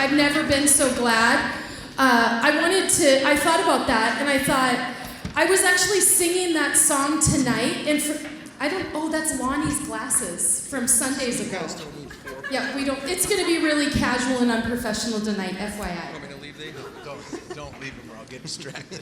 I've never been so glad. I thought about that, and I thought, I was actually singing that song tonight, and that's Lonnie's glasses from Sundays ago. Yeah, it's gonna be really casual and unprofessional tonight, FYI. Want me to leave these? Don't leave them or I'll get distracted.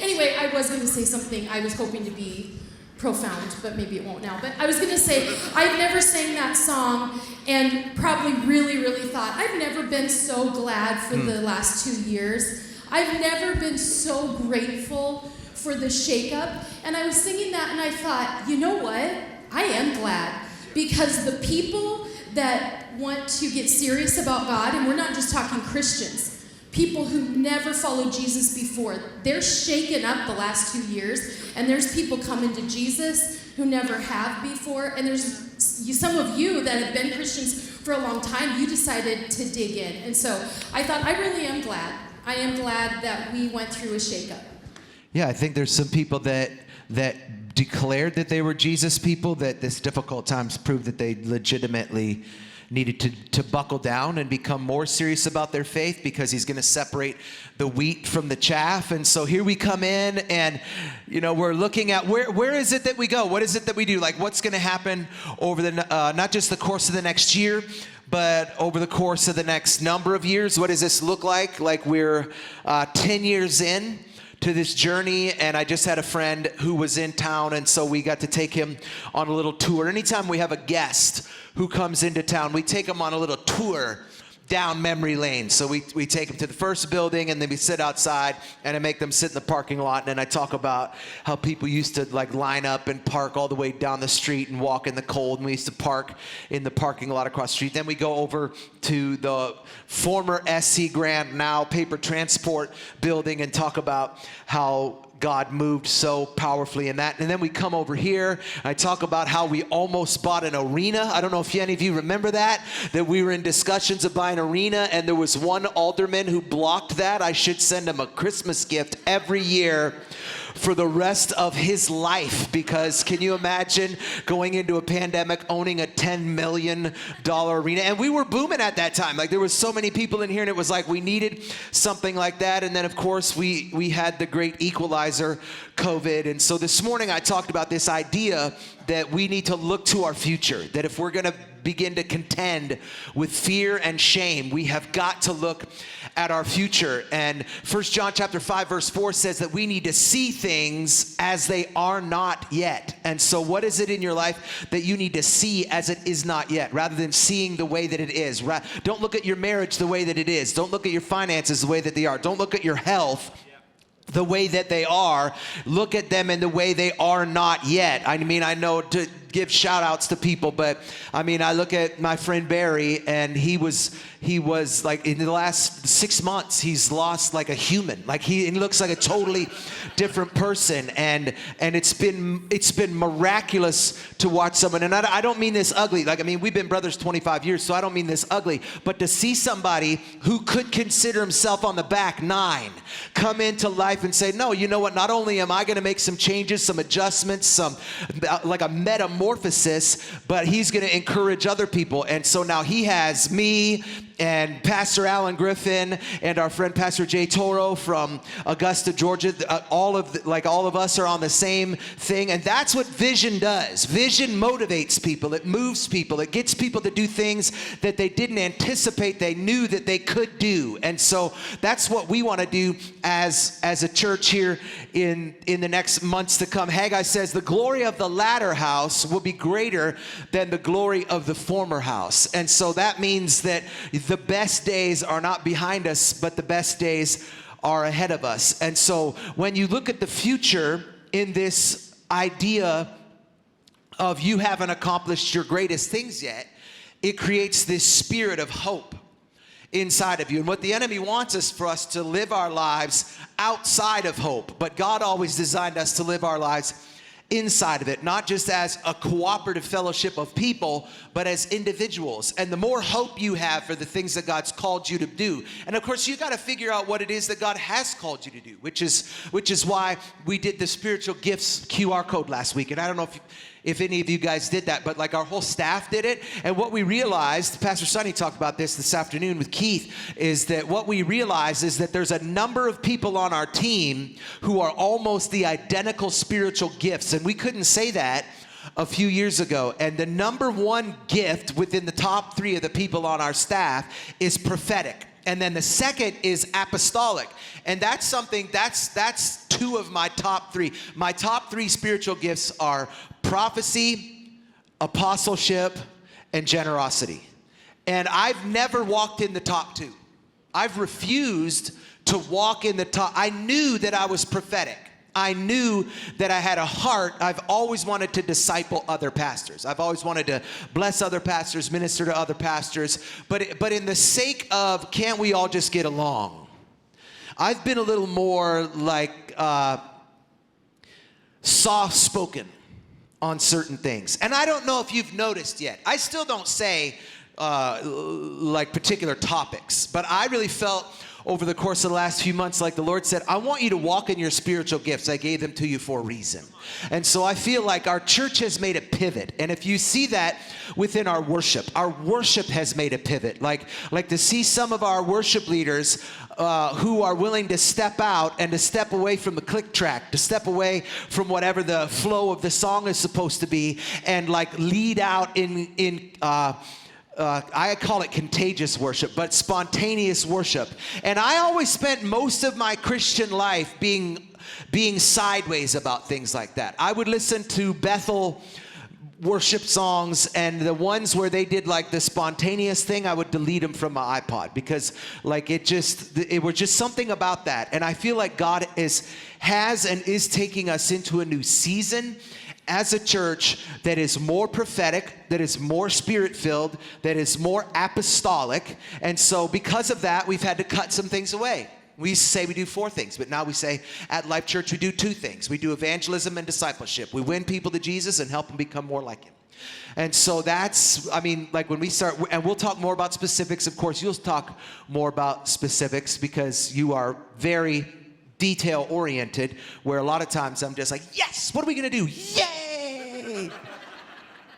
Anyway, I was gonna say something I was hoping to be profound, but maybe it won't now. But I was gonna say, I've never sang that song and probably really, really thought, I've never been so glad for the last 2 years. I've never been so grateful for the shakeup. And I was singing that and I thought, you know what? I am glad, because the people that want to get serious about God, and we're not just talking Christians, people who never followed Jesus before, they're shaken up the last 2 years, and there's people coming to Jesus who never have before, and there's some of you that have been Christians for a long time, you decided to dig in. And so I thought, I really am glad. I am glad that we went through a shakeup. Yeah, I think there's some people that declared that they were Jesus people, that this difficult times proved that they legitimately needed to buckle down and become more serious about their faith, because he's going to separate the wheat from the chaff. And so here we come in, and we're looking at where is it that we go? What is it that we do? Like, what's going to happen over the not just the course of the next year, but over the course of the next number of years? What does this look like? Like, we're 10 years in to this journey, and I just had a friend who was in town, and so we got to take him on a little tour. Anytime we have a guest who comes into town, we take them on a little tour down memory lane. So we take them to the first building, and then we sit outside, and I make them sit in the parking lot, and then I talk about how people used to line up and park all the way down the street and walk in the cold, and we used to park in the parking lot across the street. Then we go over to the former SC Grant, now Paper Transport building, and talk about how God moved so powerfully in that. And then we come over here, I talk about how we almost bought an arena. I don't know if any of you remember that we were in discussions of buying an arena, and there was one alderman who blocked that. I should send him a Christmas gift every year for the rest of his life, because can you imagine going into a pandemic owning a $10 million arena? And we were booming at that time. There was so many people in here, and it was like we needed something like that. And then of course we had the great equalizer, COVID. And so this morning I talked about this idea that we need to look to our future, that if we're going to begin to contend with fear and shame, we have got to look at our future. And 1 John chapter 5 verse 4 says that we need to see things as they are not yet. And so what is it in your life that you need to see as it is not yet, rather than seeing the way that it is? Don't look at your marriage the way that it is. Don't look at your finances the way that they are. Don't look at your health the way that they are. Look at them in the way they are not yet. I mean, I know to give shout outs to people, but I mean, I look at my friend Barry, and he was like, in the last 6 months, he's lost like a human. He looks like a totally different person, and it's been miraculous to watch someone. And I don't mean this ugly. We've been brothers 25 years, so I don't mean this ugly, but to see somebody who could consider himself on the back nine come into life and say, no, you know what? Not only am I going to make some changes, some adjustments, some like a metamorphosis, but he's going to encourage other people. And so now he has me and Pastor Alan Griffin and our friend Pastor Jay Toro from Augusta, Georgia. All of us are on the same thing, and that's what vision does. Vision motivates people. It moves people. It gets people to do things that they didn't anticipate they knew that they could do. And so that's what we want to do as a church here in the next months to come. Haggai says the glory of the latter house will be greater than the glory of the former house. And so that means that the best days are not behind us, but the best days are ahead of us. And so when you look at the future in this idea of you haven't accomplished your greatest things yet, it creates this spirit of hope inside of you. And what the enemy wants is for us to live our lives outside of hope. But God always designed us to live our lives inside of it, not just as a cooperative fellowship of people, but as individuals. And the more hope you have for the things that God's called you to do, and of course you got to figure out what it is that God has called you to do, which is why we did the spiritual gifts QR code last week. And I don't know if any of you guys did that, but like our whole staff did it. And what we realized, Pastor Sonny talked about this afternoon with Keith, is that what we realized is that there's a number of people on our team who are almost the identical spiritual gifts. And we couldn't say that a few years ago. And the number one gift within the top 3 of the people on our staff is prophetic. And then the second is apostolic. And that's something, that's 2 of my top 3. My top 3 spiritual gifts are prophecy, apostleship, and generosity. And I've never walked in the top 2. I've refused to walk in the top. I knew that I was prophetic. I knew that I had a heart. I've always wanted to disciple other pastors. I've always wanted to bless other pastors, minister to other pastors. But in the sake of, can't we all just get along? I've been a little more like soft-spoken on certain things. And I don't know if you've noticed yet. I still don't say like particular topics. But I really felt over the course of the last few months, like the Lord said, I want you to walk in your spiritual gifts. I gave them to you for a reason. And so I feel like our church has made a pivot. And if you see that within our worship has made a pivot. Like to see some of our worship leaders who are willing to step out and to step away from the click track, to step away from whatever the flow of the song is supposed to be, and like lead out in I call it contagious worship, but spontaneous worship. And I always spent most of my Christian life being sideways about things like that. I would listen to Bethel worship songs, and the ones where they did like the spontaneous thing, I would delete them from my iPod, because like it was just something about that. And I feel like God has and is taking us into a new season as a church that is more prophetic, that is more spirit-filled, that is more apostolic. And so because of that, we've had to cut some things away. We used to say we do 4 things, but now we say at Lifechurch we do 2 things. We do evangelism and discipleship. We win people to Jesus and help them become more like him. And so that's, I mean, like when we start, and we'll talk more about specifics. Of course, you'll talk more about specifics because you are very detail oriented, where a lot of times I'm just like, yes, what are we gonna do? Yay!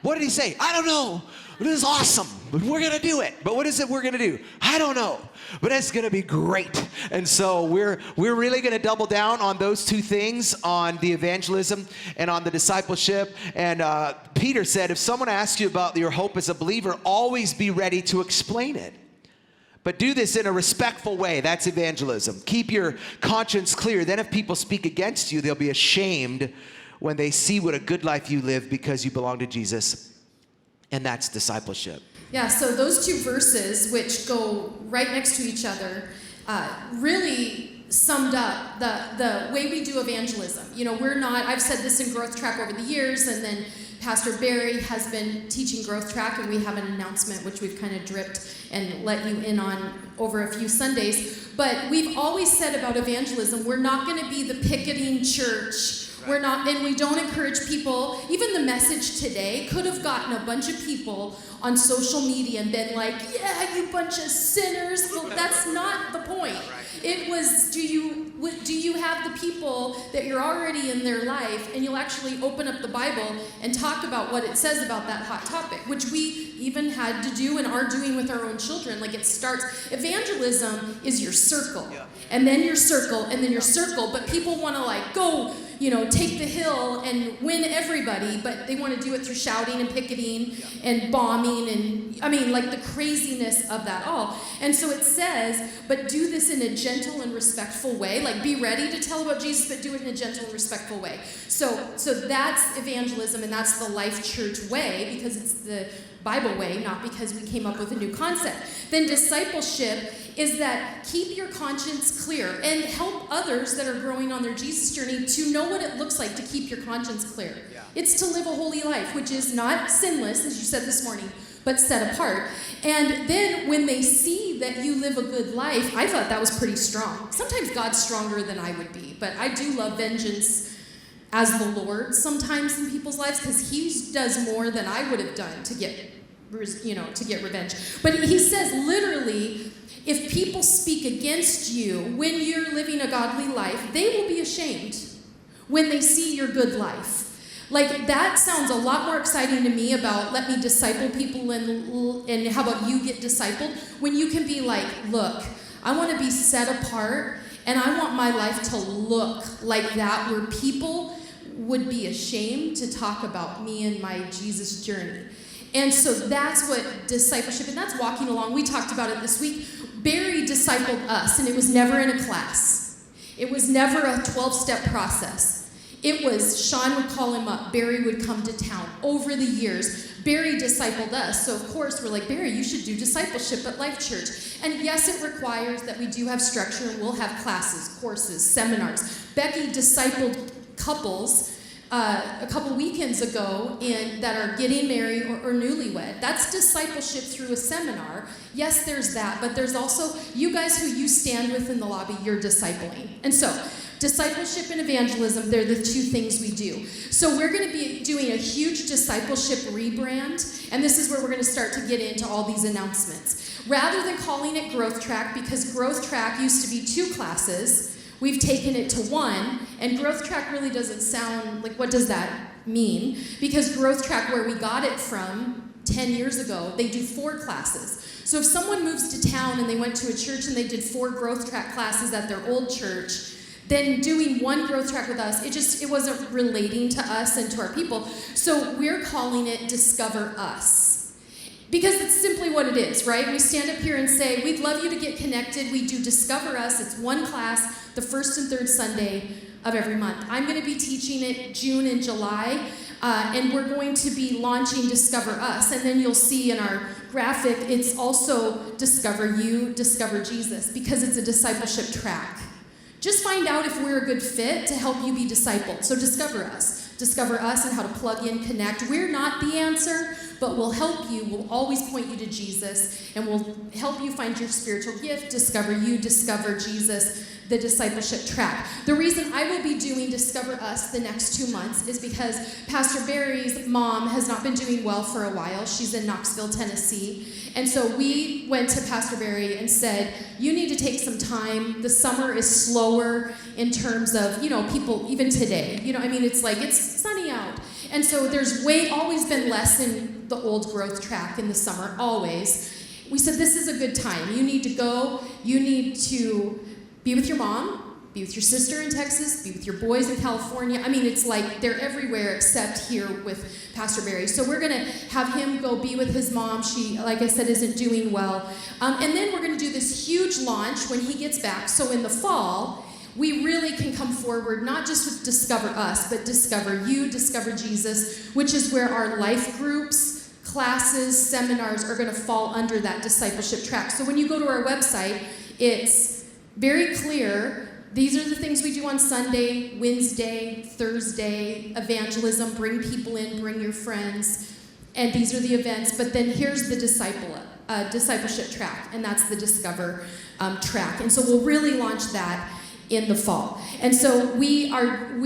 What did he say? I don't know. This is awesome, but we're gonna do it. But what is it we're gonna do? I don't know, but it's gonna be great. And so we're really gonna double down on those 2 things, on the evangelism and on the discipleship. And Peter said, if someone asks you about your hope as a believer, always be ready to explain it. But do this in a respectful way. That's evangelism. Keep your conscience clear. Then if people speak against you, they'll be ashamed when they see what a good life you live because you belong to Jesus. And that's discipleship. Yeah, so those 2 verses, which go right next to each other, really summed up the way we do evangelism. You know, I've said this in Growth Track over the years, and then Pastor Barry has been teaching Growth Track, and we have an announcement which we've kind of dripped and let you in on over a few Sundays. But we've always said about evangelism, we're not going to be the picketing church. We're not, and we don't encourage people. Even the message today could have gotten a bunch of people on social media and been like, yeah, you bunch of sinners. Well, that's not the point. It was, do you have the people that you're already in their life, and you'll actually open up the Bible and talk about what it says about that hot topic, which we even had to do and are doing with our own children. Like it starts, evangelism is your circle, and then your circle, and then your circle, but people want to like go, take the hill and win everybody, but they want to do it through shouting and picketing and bombing and, like the craziness of that all. And so it says, but do this in a gentle and respectful way. Like be ready to tell about Jesus, but do it in a gentle and respectful way. So that's evangelism, and that's the Lifechurch way, because it's the Bible way, not because we came up with a new concept. Then discipleship is that keep your conscience clear and help others that are growing on their Jesus journey to know what it looks like to keep your conscience clear. Yeah. It's to live a holy life, which is not sinless, as you said this morning, but set apart. And then when they see that you live a good life, I thought that was pretty strong. Sometimes God's stronger than I would be, but I do love vengeance as the Lord sometimes in people's lives, because he does more than I would have done to get revenge. But he says literally, if people speak against you when you're living a godly life, they will be ashamed when they see your good life. Like, that sounds a lot more exciting to me about let me disciple people and how about you get discipled, when you can be like, look, I want to be set apart and I want my life to look like that, where people would be ashamed to talk about me and my Jesus journey. And so that's what discipleship, and that's walking along. We talked about it this week. Barry discipled us, and it was never in a class. It was never a 12-step process. It was Sean would call him up, Barry would come to town. Over the years, Barry discipled us. So of course we're like, Barry, you should do discipleship at Lifechurch. And yes, it requires that we do have structure, and we'll have classes, courses, seminars. Becky discipled couples a couple weekends ago that are getting married or newlywed. That's discipleship through a seminar. Yes, there's that, but there's also you guys who you stand with in the lobby, you're discipling. And so discipleship and evangelism, they're the two things we do. So we're going to be doing a huge discipleship rebrand, and this is where we're going to start to get into all these announcements. Rather than calling it Growth Track, because Growth Track used to be 2 classes, we've taken it to 1, and Growth Track really doesn't sound like, what does that mean? Because Growth Track, where we got it from 10 years ago, they do 4 classes. So if someone moves to town and they went to a church and they did 4 Growth Track classes at their old church, then doing 1 Growth Track with us, it wasn't relating to us and to our people. So we're calling it Discover Us. Because it's simply what it is, right? We stand up here and say, we'd love you to get connected. We do Discover Us. It's 1 class, the first and third Sunday of every month. I'm going to be teaching it June and July, and we're going to be launching Discover Us. And then you'll see in our graphic, it's also Discover You, Discover Jesus, because it's a discipleship track. Just find out if we're a good fit to help you be discipled. So Discover Us. Discover us and how to plug in, connect. We're not the answer, but we'll help you. We'll always point you to Jesus, and we'll help you find your spiritual gift. Discover you, discover Jesus, the discipleship track. The reason I will be doing Discover Us the next 2 months is because Pastor Barry's mom has not been doing well for a while. She's in Knoxville, Tennessee. And so we went to Pastor Barry and said, you need to take some time. The summer is slower in terms of, people, even today. It's like, it's sunny out. And so there's always been less in the old Growth Track in the summer, always. We said, this is a good time. You need to go. You need to be with your mom, be with your sister in Texas, be with your boys in California. It's like they're everywhere except here with Pastor Barry. So we're going to have him go be with his mom. She, like I said, isn't doing well. And then we're going to do this huge launch when he gets back. So in the fall, we really can come forward, not just with Discover Us, but Discover You, Discover Jesus, which is where our life groups, classes, seminars are going to fall under that discipleship track. So when you go to our website, it's very clear. These are the things we do on Sunday, Wednesday, Thursday, evangelism, bring people in, bring your friends, and these are the events. But then here's the discipleship track, and that's the Discover track. And so we'll really launch that in the fall. And so we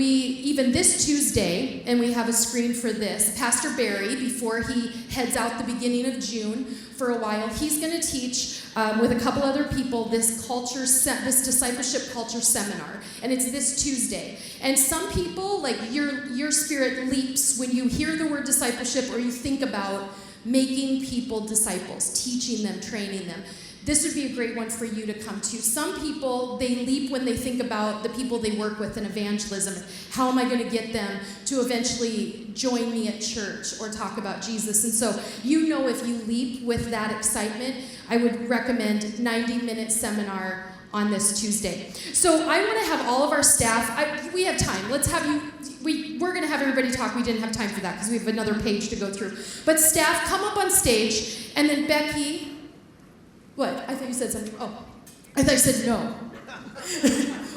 even this Tuesday, and we have a screen for this, Pastor Barry, before he heads out the beginning of June for a while, he's going to teach with a couple other people this discipleship culture seminar. And it's this Tuesday. And some people, like your spirit leaps when you hear the word discipleship or you think about making people disciples, teaching them, training them. This would be a great one for you to come to. Some people, they leap when they think about the people they work with in evangelism. How am I going to get them to eventually join me at church or talk about Jesus? And so, if you leap with that excitement, I would recommend 90-minute seminar on this Tuesday. So I want to have all of our staff, we have time. Let's have you, we're going to have everybody talk. We didn't have time for that because we have another page to go through. But staff, come up on stage, and then Becky. What? I thought you said something. Oh, I thought you said no.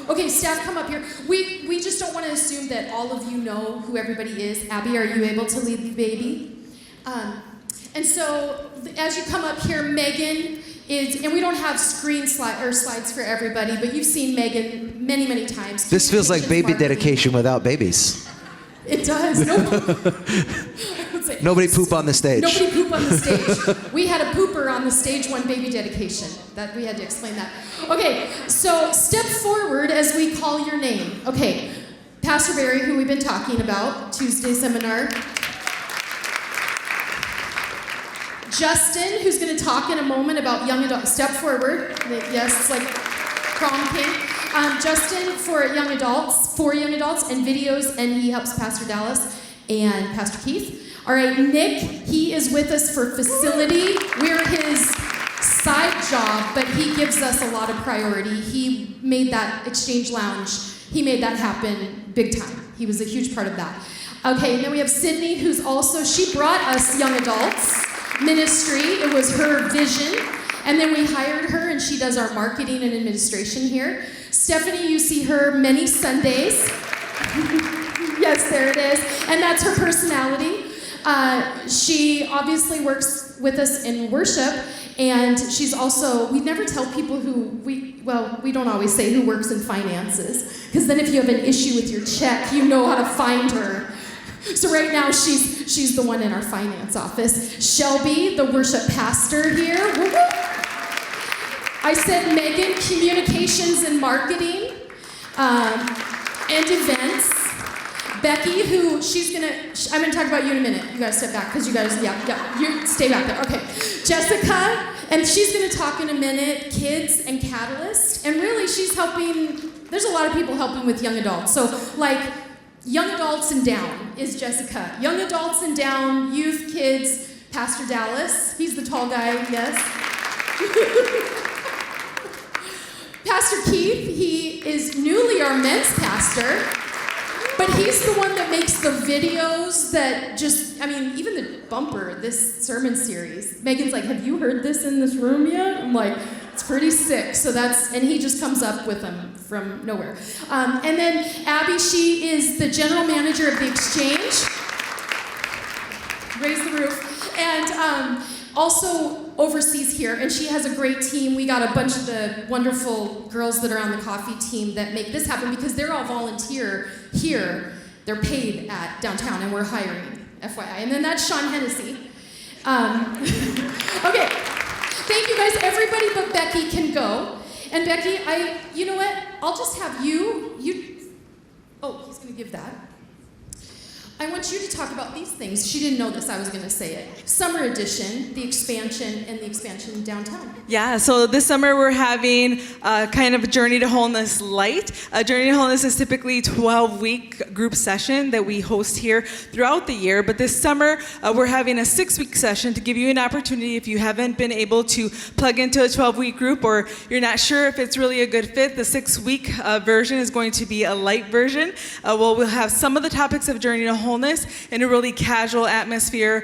Okay, staff, come up here. We just don't want to assume that all of you know who everybody is. Abby, are you able to lead the baby? And so as you come up here, Megan is, and we don't have slides for everybody, but you've seen Megan many, many times. This feels like baby dedication without babies. It does. Nobody poop on the stage. Nobody poop on the stage. We had a pooper on the stage one baby dedication. That we had to explain that. Okay, so step forward as we call your name. Okay, Pastor Barry, who we've been talking about, Tuesday seminar. Justin, who's going to talk in a moment about young adults. Step forward. Yes, it's like prom king. Justin for young adults, and videos, and he helps Pastor Dallas and Pastor Keith. All right, Nick, he is with us for facility. We're his side job, but he gives us a lot of priority. He made that Exchange Lounge. He made that happen big time. He was a huge part of that. Okay, and then we have Sydney, who's also, she brought us young adults ministry. It was her vision. And then we hired her, and she does our marketing and administration here. Stephanie, you see her many Sundays. Yes, there it is. And that's her personality. She obviously works with us in worship, and she's also, we never tell people we don't always say who works in finances, because then if you have an issue with your check, you know how to find her. So right now, she's the one in our finance office. Shelby, the worship pastor here. Woo-hoo. I said Megan, communications and marketing, and events. Becky, who I'm gonna talk about you in a minute. You guys step back, because you stay back there. Okay. Jessica, and she's gonna talk in a minute, kids and Catalyst. And really, she's helping, there's a lot of people helping with young adults. So like, young adults and down is Jessica. Young adults and down, youth, kids, Pastor Dallas. He's the tall guy, yes. Pastor Keith, he is newly our men's pastor. But he's the one that makes the videos that even the bumper, this sermon series. Megan's like, have you heard this in this room yet? I'm like, it's pretty sick. So and he just comes up with them from nowhere. And then Abby, she is the general manager of the Exchange. Raise the roof. And also oversees here, and she has a great team. We got a bunch of the wonderful girls that are on the coffee team that make this happen, because they're all volunteer here. They're paid at downtown, and we're hiring, FYI. And then that's Sean Hennessy. Okay, thank you guys. Everybody but Becky can go. And Becky, you know what? I'll just have you, he's gonna give that. I want you to talk about these things. She didn't know this, I was going to say it. Summer edition, the expansion, and the expansion downtown. Yeah, so this summer we're having kind of a Journey to Wholeness Light. Journey to Wholeness is typically a 12-week group session that we host here throughout the year. But this summer we're having a 6-week session to give you an opportunity, if you haven't been able to plug into a 12-week group, or you're not sure if it's really a good fit. The 6-week version is going to be a light version. We'll have some of the topics of Journey to Wholeness in a really casual atmosphere,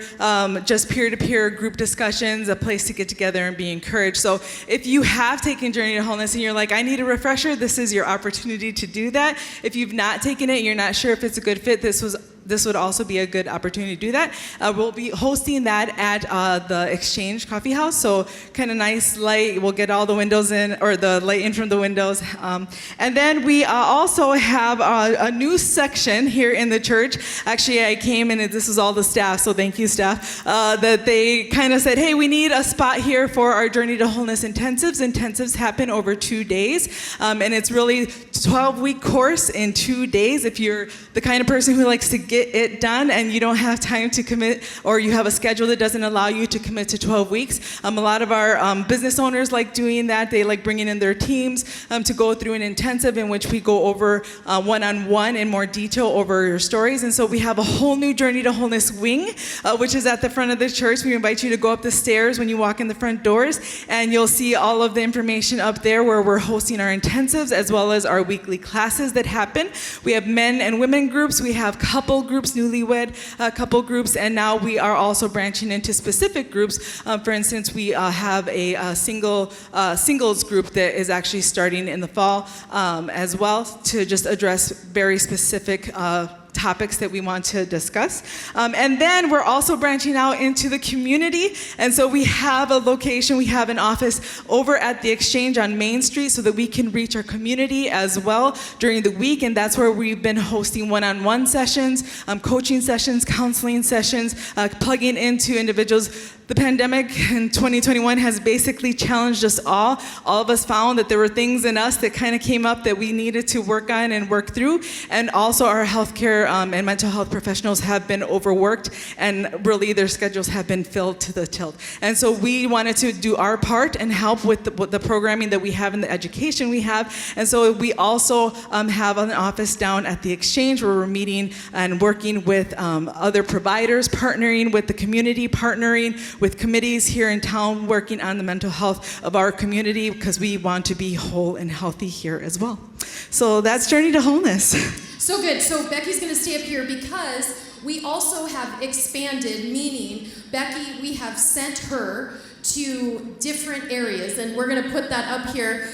just peer-to-peer group discussions, a place to get together and be encouraged. So if you have taken Journey to Wholeness and you're like, I need a refresher, this is your opportunity to do that. If you've not taken it and you're not sure if it's a good fit, this would also be a good opportunity to do that. We'll be hosting that at the Exchange Coffee House, so kind of nice light. We'll get all the windows in, or the light in from the windows. And then we also have a new section here in the church. Actually, I came and this was all the staff, so thank you, staff, that they kind of said, hey, we need a spot here for our Journey to Wholeness intensives. Intensives happen over 2 days, and it's really 12-week course in 2 days. If you're the kind of person who likes to get it done and you don't have time to commit, or you have a schedule that doesn't allow you to commit to 12 weeks. A lot of our business owners like doing that. They like bringing in their teams to go through an intensive in which we go over one-on-one in more detail over your stories. And so we have a whole new Journey to Wholeness wing, which is at the front of the church. We invite you to go up the stairs when you walk in the front doors, and you'll see all of the information up there where we're hosting our intensives as well as our weekly classes that happen. We have men and women groups. We have couple groups, newlywed couple groups, and now we are also branching into specific groups. For instance, we have a singles group that is actually starting in the fall as well, to just address very specific topics that we want to discuss. And then we're also branching out into the community. And so we have a location, we have an office over at the Exchange on Main Street so that we can reach our community as well during the week. And that's where we've been hosting one-on-one sessions, coaching sessions, counseling sessions, plugging into individuals. The pandemic in 2021 has basically challenged us all. All of us found that there were things in us that kind of came up that we needed to work on and work through. And also our healthcare and mental health professionals have been overworked, and really their schedules have been filled to the tilt. And so we wanted to do our part and help with the programming that we have and the education we have. And so we also have an office down at the Exchange where we're meeting and working with other providers, partnering with the community, partnering with committees here in town, working on the mental health of our community because we want to be whole and healthy here as well. So that's Journey to Wholeness. So good. So Becky's going to stay up here because we also have expanded, meaning Becky, we have sent her to different areas, and we're going to put that up here.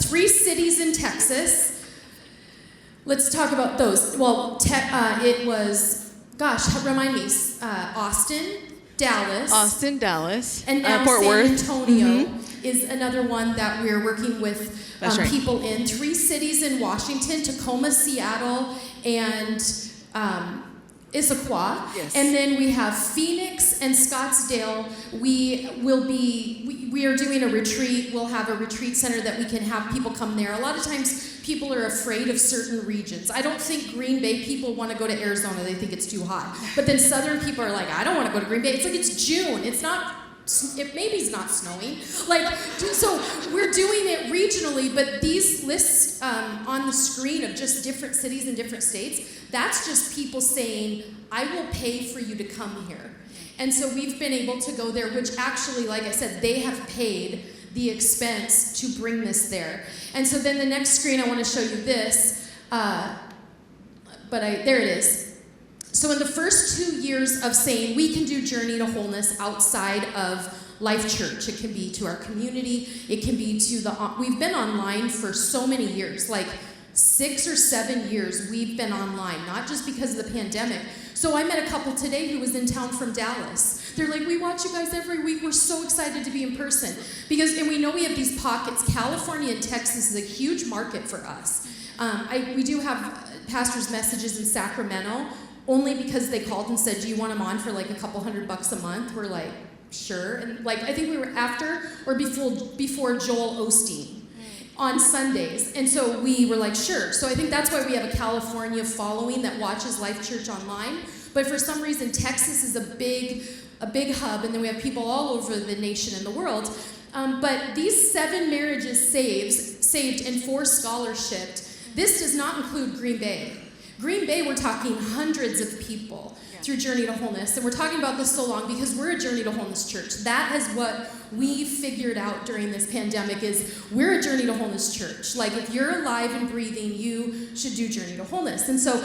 3 cities in Texas. Let's talk about those. Well, it was, remind me, Austin, Dallas, and now Fort San Worth. Antonio is another one that we're working with Right. people in. 3 cities in Washington: Tacoma, Seattle, and Issaquah. Yes. And then we have Phoenix and Scottsdale. We are doing a retreat. We'll have a retreat center that we can have people come there. A lot of times people are afraid of certain regions. I don't think Green Bay people want to go to Arizona. They think it's too hot. But then Southern people are like, I don't want to go to Green Bay. It's like it's June. It's not. Maybe it's not snowing. So we're doing it regionally, but these lists on the screen of just different cities and different states, that's just people saying, I will pay for you to come here. And so we've been able to go there, which actually, like I said, they have paid the expense to bring this there. And so then the next screen, I want to show you this, there it is. So in the first 2 years of saying we can do Journey to Wholeness outside of Lifechurch, it can be to our community, it can be to we've been online for so many years, like 6 or 7 years we've been online, not just because of the pandemic. So I met a couple today who was in town from Dallas. They're like, we watch you guys every week, we're so excited to be in person. And we know we have these pockets. California and Texas is a huge market for us. We do have pastors' messages in Sacramento, only because they called and said, do you want them on for like a couple $100 a month? We're like, sure. And I think we were after or before Joel Osteen on Sundays. And so we were like, sure. So I think that's why we have a California following that watches Lifechurch online. But for some reason, Texas is a big hub, and then we have people all over the nation and the world. But these 7 marriages saved and 4 scholarshiped, this does not include Green Bay. Green Bay, we're talking hundreds of people through Journey to Wholeness. And we're talking about this so long because we're a Journey to Wholeness church. That is what we figured out during this pandemic is we're a Journey to Wholeness church. Like if you're alive and breathing, you should do Journey to Wholeness. And so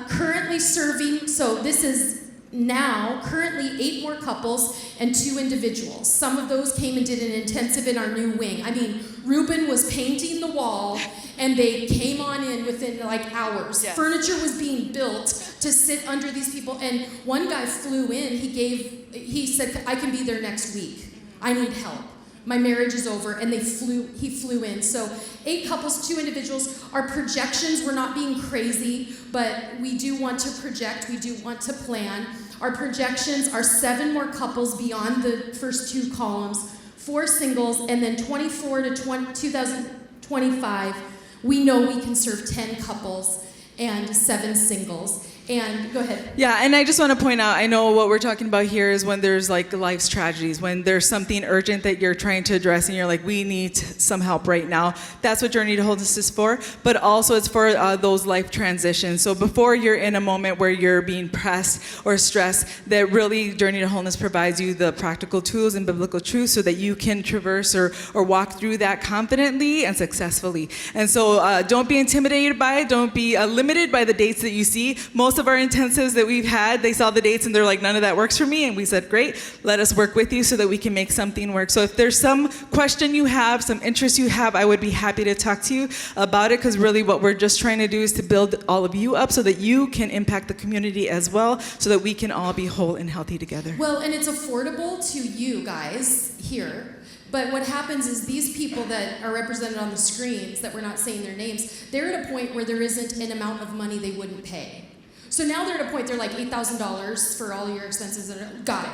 currently serving, so this is now currently 8 more couples and 2 individuals. Some of those came and did an intensive in our new wing. I mean, Ruben was painting the wall and they came on in within like hours. Yes. Furniture was being built to sit under these people, and one guy flew in. He said, I can be there next week. I need help. My marriage is over, and he flew in. So 8 couples, 2 individuals. Our projections, we're not being crazy, but we do want to project, we do want to plan. Our projections are 7 more couples beyond the first 2 columns, 4 singles, and then 24 to 2025, we know we can serve 10 couples and 7 singles. And go ahead. Yeah, and I just want to point out, I know what we're talking about here is when there's like life's tragedies, when there's something urgent that you're trying to address and you're like, we need some help right now. That's what Journey to Wholeness is for, but also it's for those life transitions. So before you're in a moment where you're being pressed or stressed, that really Journey to Wholeness provides you the practical tools and biblical truths so that you can traverse or walk through that confidently and successfully. And so don't be intimidated by it. Don't be limited by the dates that you see. Most most of our intensives that we've had, they saw the dates and they're like, none of that works for me. And we said, great, let us work with you so that we can make something work. So if there's some question you have, some interest you have, I would be happy to talk to you about it, because really what we're just trying to do is to build all of you up so that you can impact the community as well, so that we can all be whole and healthy together. Well, and it's affordable to you guys here. But what happens is these people that are represented on the screens, that we're not saying their names, they're at a point where there isn't an amount of money they wouldn't pay. So now they're at a point, they're like $8,000 for all your expenses. Got it.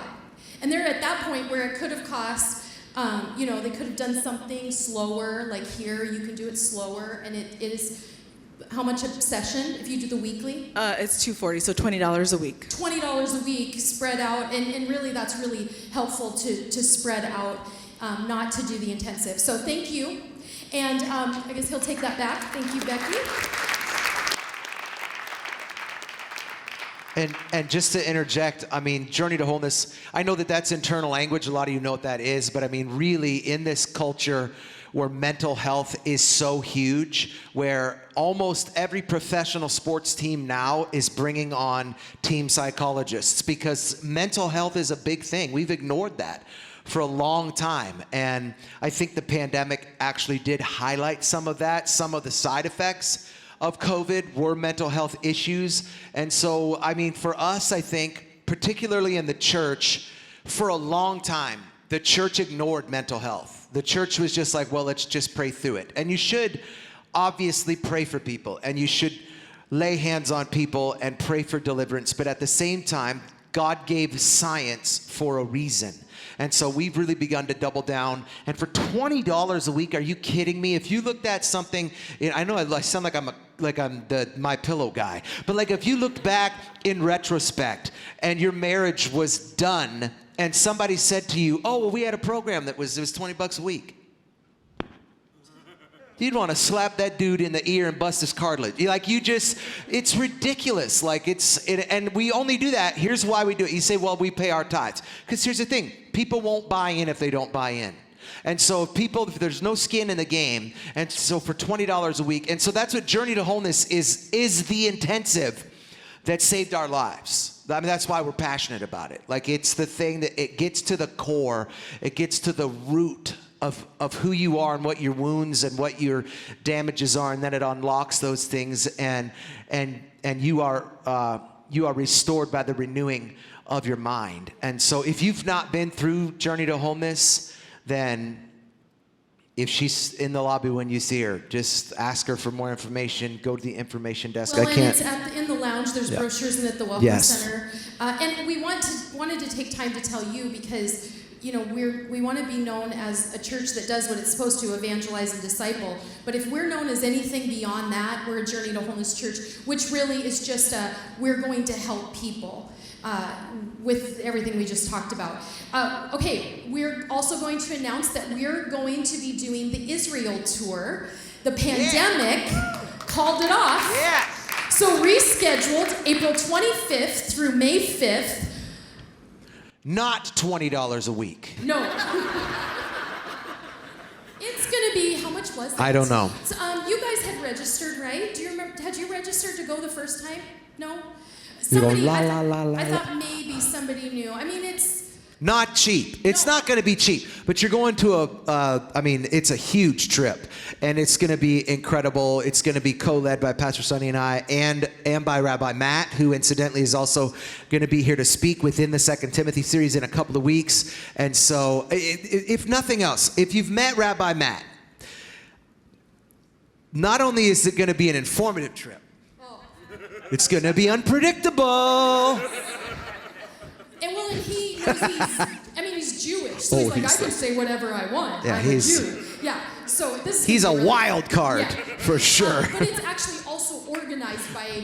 And they're at that point where it could have cost, they could have done something slower, like here, you can do it slower, and it is, how much a session if you do the weekly? It's $240, so $20 a week. $20 a week spread out, and really that's really helpful to spread out, not to do the intensive. So thank you, and I guess he'll take that back. Thank you, Becky. And just to interject, I mean, Journey to Wholeness, I know that that's internal language. A lot of you know what that is. But I mean, really, in this culture where mental health is so huge, where almost every professional sports team now is bringing on team psychologists, because mental health is a big thing. We've ignored that for a long time. And I think the pandemic actually did highlight some of that. Some of the side effects of COVID were mental health issues. And so, I mean, for us, I think, particularly in the church, for a long time, the church ignored mental health. The church was just like, well, let's just pray through it. And you should obviously pray for people, and you should lay hands on people and pray for deliverance. But at the same time, God gave science for a reason. And so we've really begun to double down. And for $20 a week, are you kidding me? If you looked at something, I know I sound like I'm the My Pillow guy, but like if you looked back in retrospect and your marriage was done, and somebody said to you, "Oh, well, we had a program it was $20 a week," you'd want to slap that dude in the ear and bust his cartilage. It's ridiculous. And we only do that. Here's why we do it. You say, well, we pay our tithes. Because here's the thing. People won't buy in if they don't buy in. And so if there's no skin in the game, and so for $20 a week, and so that's what Journey to Wholeness is the intensive that saved our lives. I mean, that's why we're passionate about it. Like, it's the thing that it gets to the core. It gets to the root of who you are and what your wounds and what your damages are, and then it unlocks those things, and you are restored by the renewing of your mind. And so if you've not been through Journey to Wholeness, then if she's in the lobby when you see her, just ask her for more information. Go to the information desk. Well, and it's in the lounge. There's brochures, and at the Welcome Center. And we wanted to take time to tell you, because we want to be known as a church that does what it's supposed to, evangelize and disciple. But if we're known as anything beyond that, we're a Journey to Wholeness church, which really is just we're going to help people with everything we just talked about. Okay, we're also going to announce that we're going to be doing the Israel tour. The pandemic called it off. Yeah. So rescheduled April 25th through May 5th. Not $20 a week. No. It's going to be, how much was it? I don't know. So, you guys had registered, right? Do you remember, had you registered to go the first time? No? Somebody, I thought maybe somebody knew. I mean, it's not cheap. It's not going to be cheap, but you're going to it's a huge trip, and it's going to be incredible. It's going to be co-led by Pastor Sonny and I, and by Rabbi Matt, who incidentally is also going to be here to speak within the 2 Timothy series in a couple of weeks. And so, if nothing else, if you've met Rabbi Matt, not only is it going to be an informative trip, it's going to be unpredictable. And he knows he's Jewish, so he's like, I can say whatever I want. Yeah, I'm a Jew. Yeah, so this is he's a really wild card, for sure. But it's actually also organized by,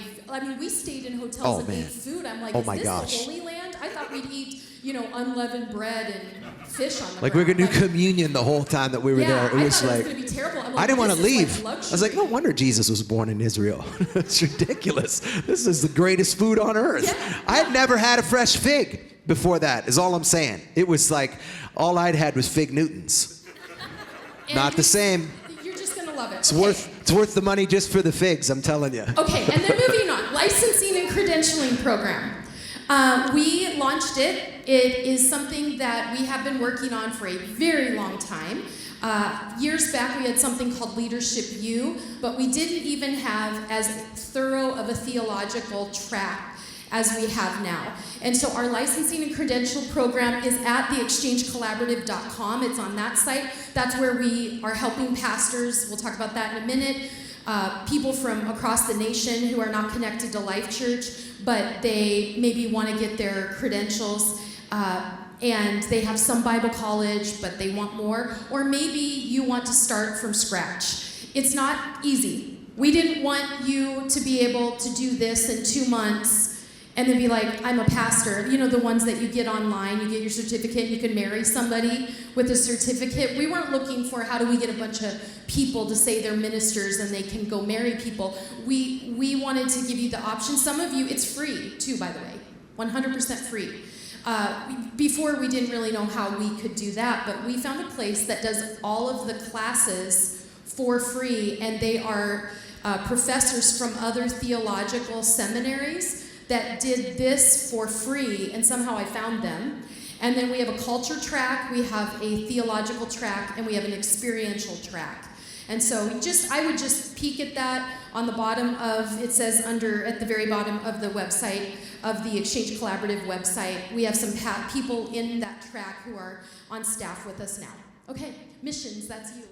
we stayed in hotels and ate food. I'm like, is this the Holy Land? I thought we'd eat, unleavened bread and fish on the ground. We're going to do communion the whole time that we were there. It was like, it was going to be terrible. I didn't want to leave. I was like, no wonder Jesus was born in Israel. It's ridiculous. This is the greatest food on earth. Yeah. I had never had a fresh fig before that, is all I'm saying. It was like, all I'd had was fig Newtons. Not the same. You're just going to love it. It's worth the money just for the figs, I'm telling you. Okay, and then moving on. licensing and credentialing program. We launched it. It is something that we have been working on for a very long time. Years back, we had something called Leadership U, but we didn't even have as thorough of a theological track as we have now. And so our licensing and credential program is at theexchangecollaborative.com. It's on that site. That's where we are helping pastors. We'll talk about that in a minute. People from across the nation who are not connected to Lifechurch, but they maybe want to get their credentials. And they have some Bible college, but they want more. Or maybe you want to start from scratch. It's not easy. We didn't want you to be able to do this in 2 months and then be like, I'm a pastor. You know, the ones that you get online, you get your certificate, you can marry somebody with a certificate. We weren't looking for how do we get a bunch of people to say they're ministers and they can go marry people. We wanted to give you the option. Some of you, it's free too, by the way, 100% free. Before we didn't really know how we could do that, but we found a place that does all of the classes for free, and they are professors from other theological seminaries that did this for free, and somehow I found them. And then we have a culture track, we have a theological track, and we have an experiential track. And so I would just peek at that on the bottom of, it says at the very bottom of the website, of the Exchange Collaborative website, we have some people in that track who are on staff with us now. Okay, missions, that's you.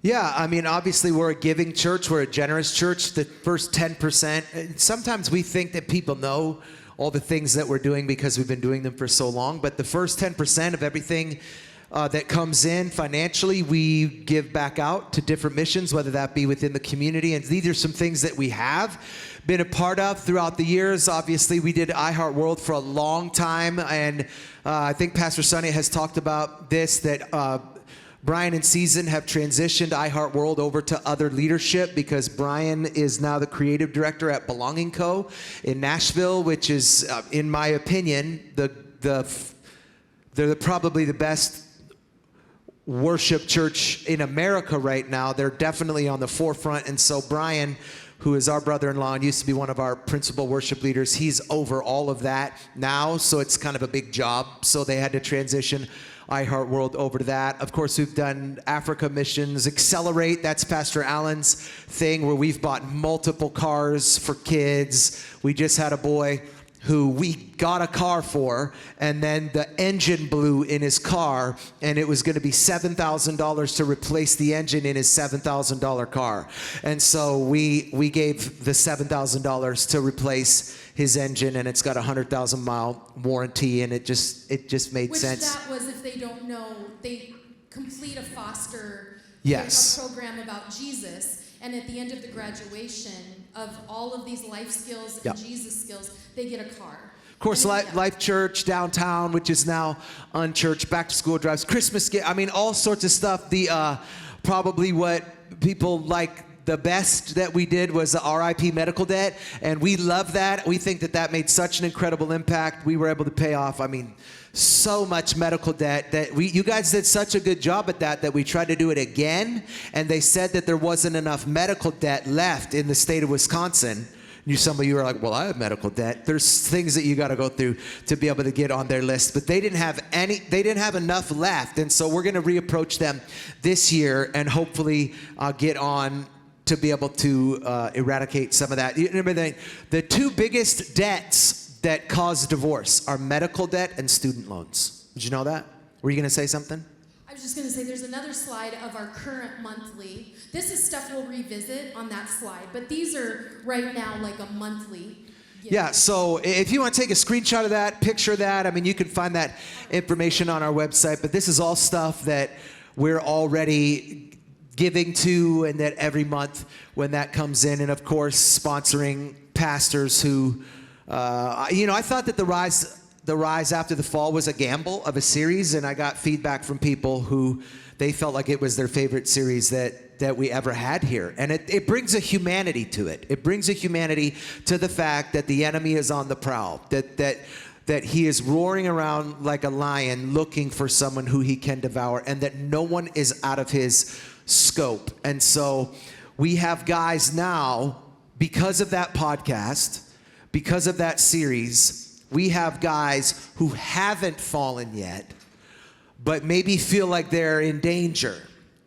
Yeah, I mean, obviously we're a giving church, we're a generous church. The first 10%, sometimes we think that people know all the things that we're doing because we've been doing them for so long, but the first 10% of everything that comes in financially, we give back out to different missions, whether that be within the community. And these are some things that we have been a part of throughout the years. Obviously, we did iHeartWorld for a long time. And I think Pastor Sonny has talked about this, that Brian and Season have transitioned iHeartWorld over to other leadership because Brian is now the creative director at Belonging Co. in Nashville, which is, in my opinion, they're probably the best worship church in America right now. They're definitely on the forefront. And so Brian, who is our brother-in-law and used to be one of our principal worship leaders, he's over all of that now. So it's kind of a big job. So they had to transition iHeartWorld over to that. Of course, we've done Africa missions. Accelerate, that's Pastor Allen's thing, where we've bought multiple cars for kids. We just had a boy who we got a car for, and then the engine blew in his car, and it was going to be $7,000 to replace the engine in his $7,000 car. And so we gave the $7,000 to replace his engine, and it's got a 100,000-mile warranty, and it just made sense. Which that was, if they don't know, they complete a foster Yes. a program about Jesus. And at the end of the graduation of all of these life skills and Jesus skills, they get a car. Of course, Lifechurch downtown, which is now unchurched, back to school drives, Christmas gift. I mean, all sorts of stuff. The probably what people like the best that we did was the RIP medical debt, and we love that. We think that made such an incredible impact. We were able to pay off, so much medical debt that you guys did such a good job at that we tried to do it again, and they said that there wasn't enough medical debt left in the state of Wisconsin. Some of you are like, well, I have medical debt. There's things that you got to go through to be able to get on their list, but they didn't have enough left, and so we're going to reapproach them this year and hopefully get on to be able to eradicate some of that. Remember, the two biggest debts that cause divorce are medical debt and student loans. Did you know that? Were you going to say something? I was just going to say there's another slide of our current monthly. This is stuff we'll revisit on that slide, but these are right now like a monthly. Yeah, so if you want to take a screenshot of that, picture that, you can find that information on our website, but this is all stuff that we're already giving to, and that every month when that comes in, and of course sponsoring pastors who I thought that the rise after the fall was a gamble of a series, and I got feedback from people who they felt like it was their favorite series that we ever had here. And it brings a humanity to it. It brings a humanity to the fact that the enemy is on the prowl, that he is roaring around like a lion looking for someone who he can devour, and that no one is out of his scope. And so we have guys now, because of that podcast, because of that series, we have guys who haven't fallen yet, but maybe feel like they're in danger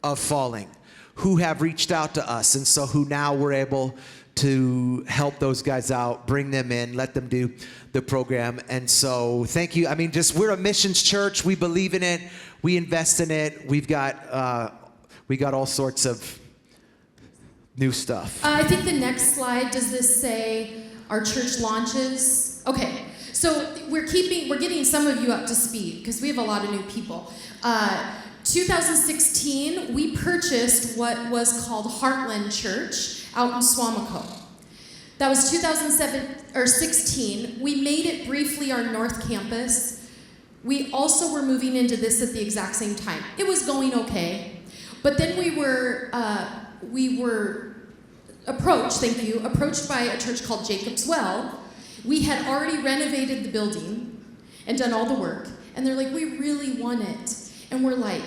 of falling, who have reached out to us. And so who now we're able to help those guys out, bring them in, let them do the program. And so thank you. I mean, we're a missions church. We believe in it. We invest in it. We got all sorts of new stuff. I think the next slide, does this say our church launches? Okay, so we're getting some of you up to speed because we have a lot of new people. 2016, we purchased what was called Heartland Church out in Swamico. That was 2016. We made it briefly our North Campus. We also were moving into this at the exact same time. It was going okay, but then we were approached by a church called Jacob's Well. We had already renovated the building and done all the work, and they're like, we really want it. And we're like,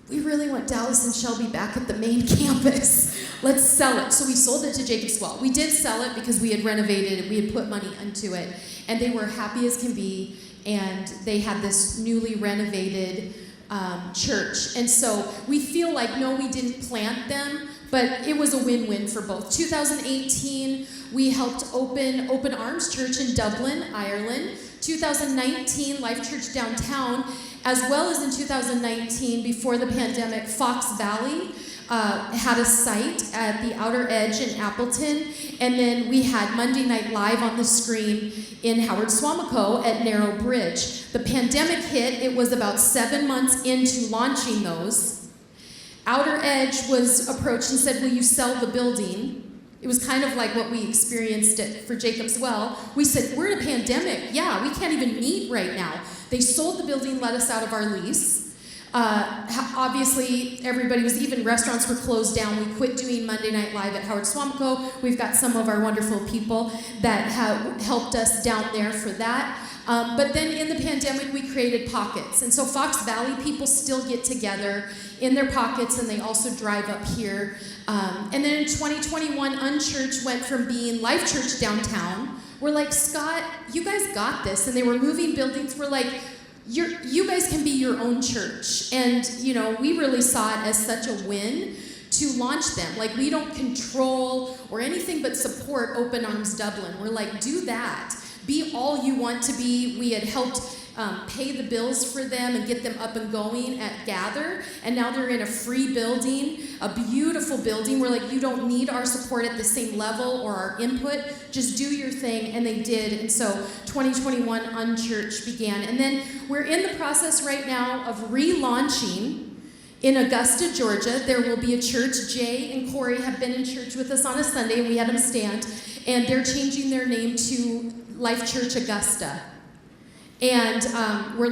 we really want Dallas and Shelby back at the main campus. Let's sell it. So we sold it to Jacob's Well. We did sell it because we had renovated it. We had put money into it. And they were happy as can be. And they had this newly renovated church. And so we feel like, no, we didn't plant them, but it was a win-win for both. 2018, we helped open Open Arms Church in Dublin, Ireland. 2019, Lifechurch downtown, as well as in 2019, before the pandemic, Fox Valley had a site at the Outer Edge in Appleton, and then we had Monday Night Live on the screen in Howard Swamico at Narrow Bridge. The pandemic hit. It was about 7 months into launching those. Outer Edge was approached and said, will you sell the building? It was kind of like what we experienced for Jacob's Well. We said, we're in a pandemic. Yeah, we can't even meet right now. They sold the building, let us out of our lease. Obviously, even restaurants were closed down. We quit doing Monday Night Live at Howard Swamico. We've got some of our wonderful people that have helped us down there for that. But then in the pandemic, we created pockets. And so Fox Valley people still get together in their pockets, and they also drive up here. And then in 2021, Unchurch went from being Lifechurch downtown. We're like, Scott, you guys got this. And they were moving buildings. We're like, you guys can be your own church. And, we really saw it as such a win to launch them. Like, we don't control or anything but support Open Arms Dublin. We're like, do that. Be all you want to be. We had helped pay the bills for them and get them up and going at Gather, and now they're in a free building, a beautiful building. We're like, you don't need our support at the same level or our input, just do your thing, and they did. And so 2021 Unchurch began, and then we're in the process right now of relaunching in Augusta, Georgia. There will be a church. Jay and Corey have been in church with us on a Sunday, and we had them stand, and they're changing their name to Lifechurch Augusta. And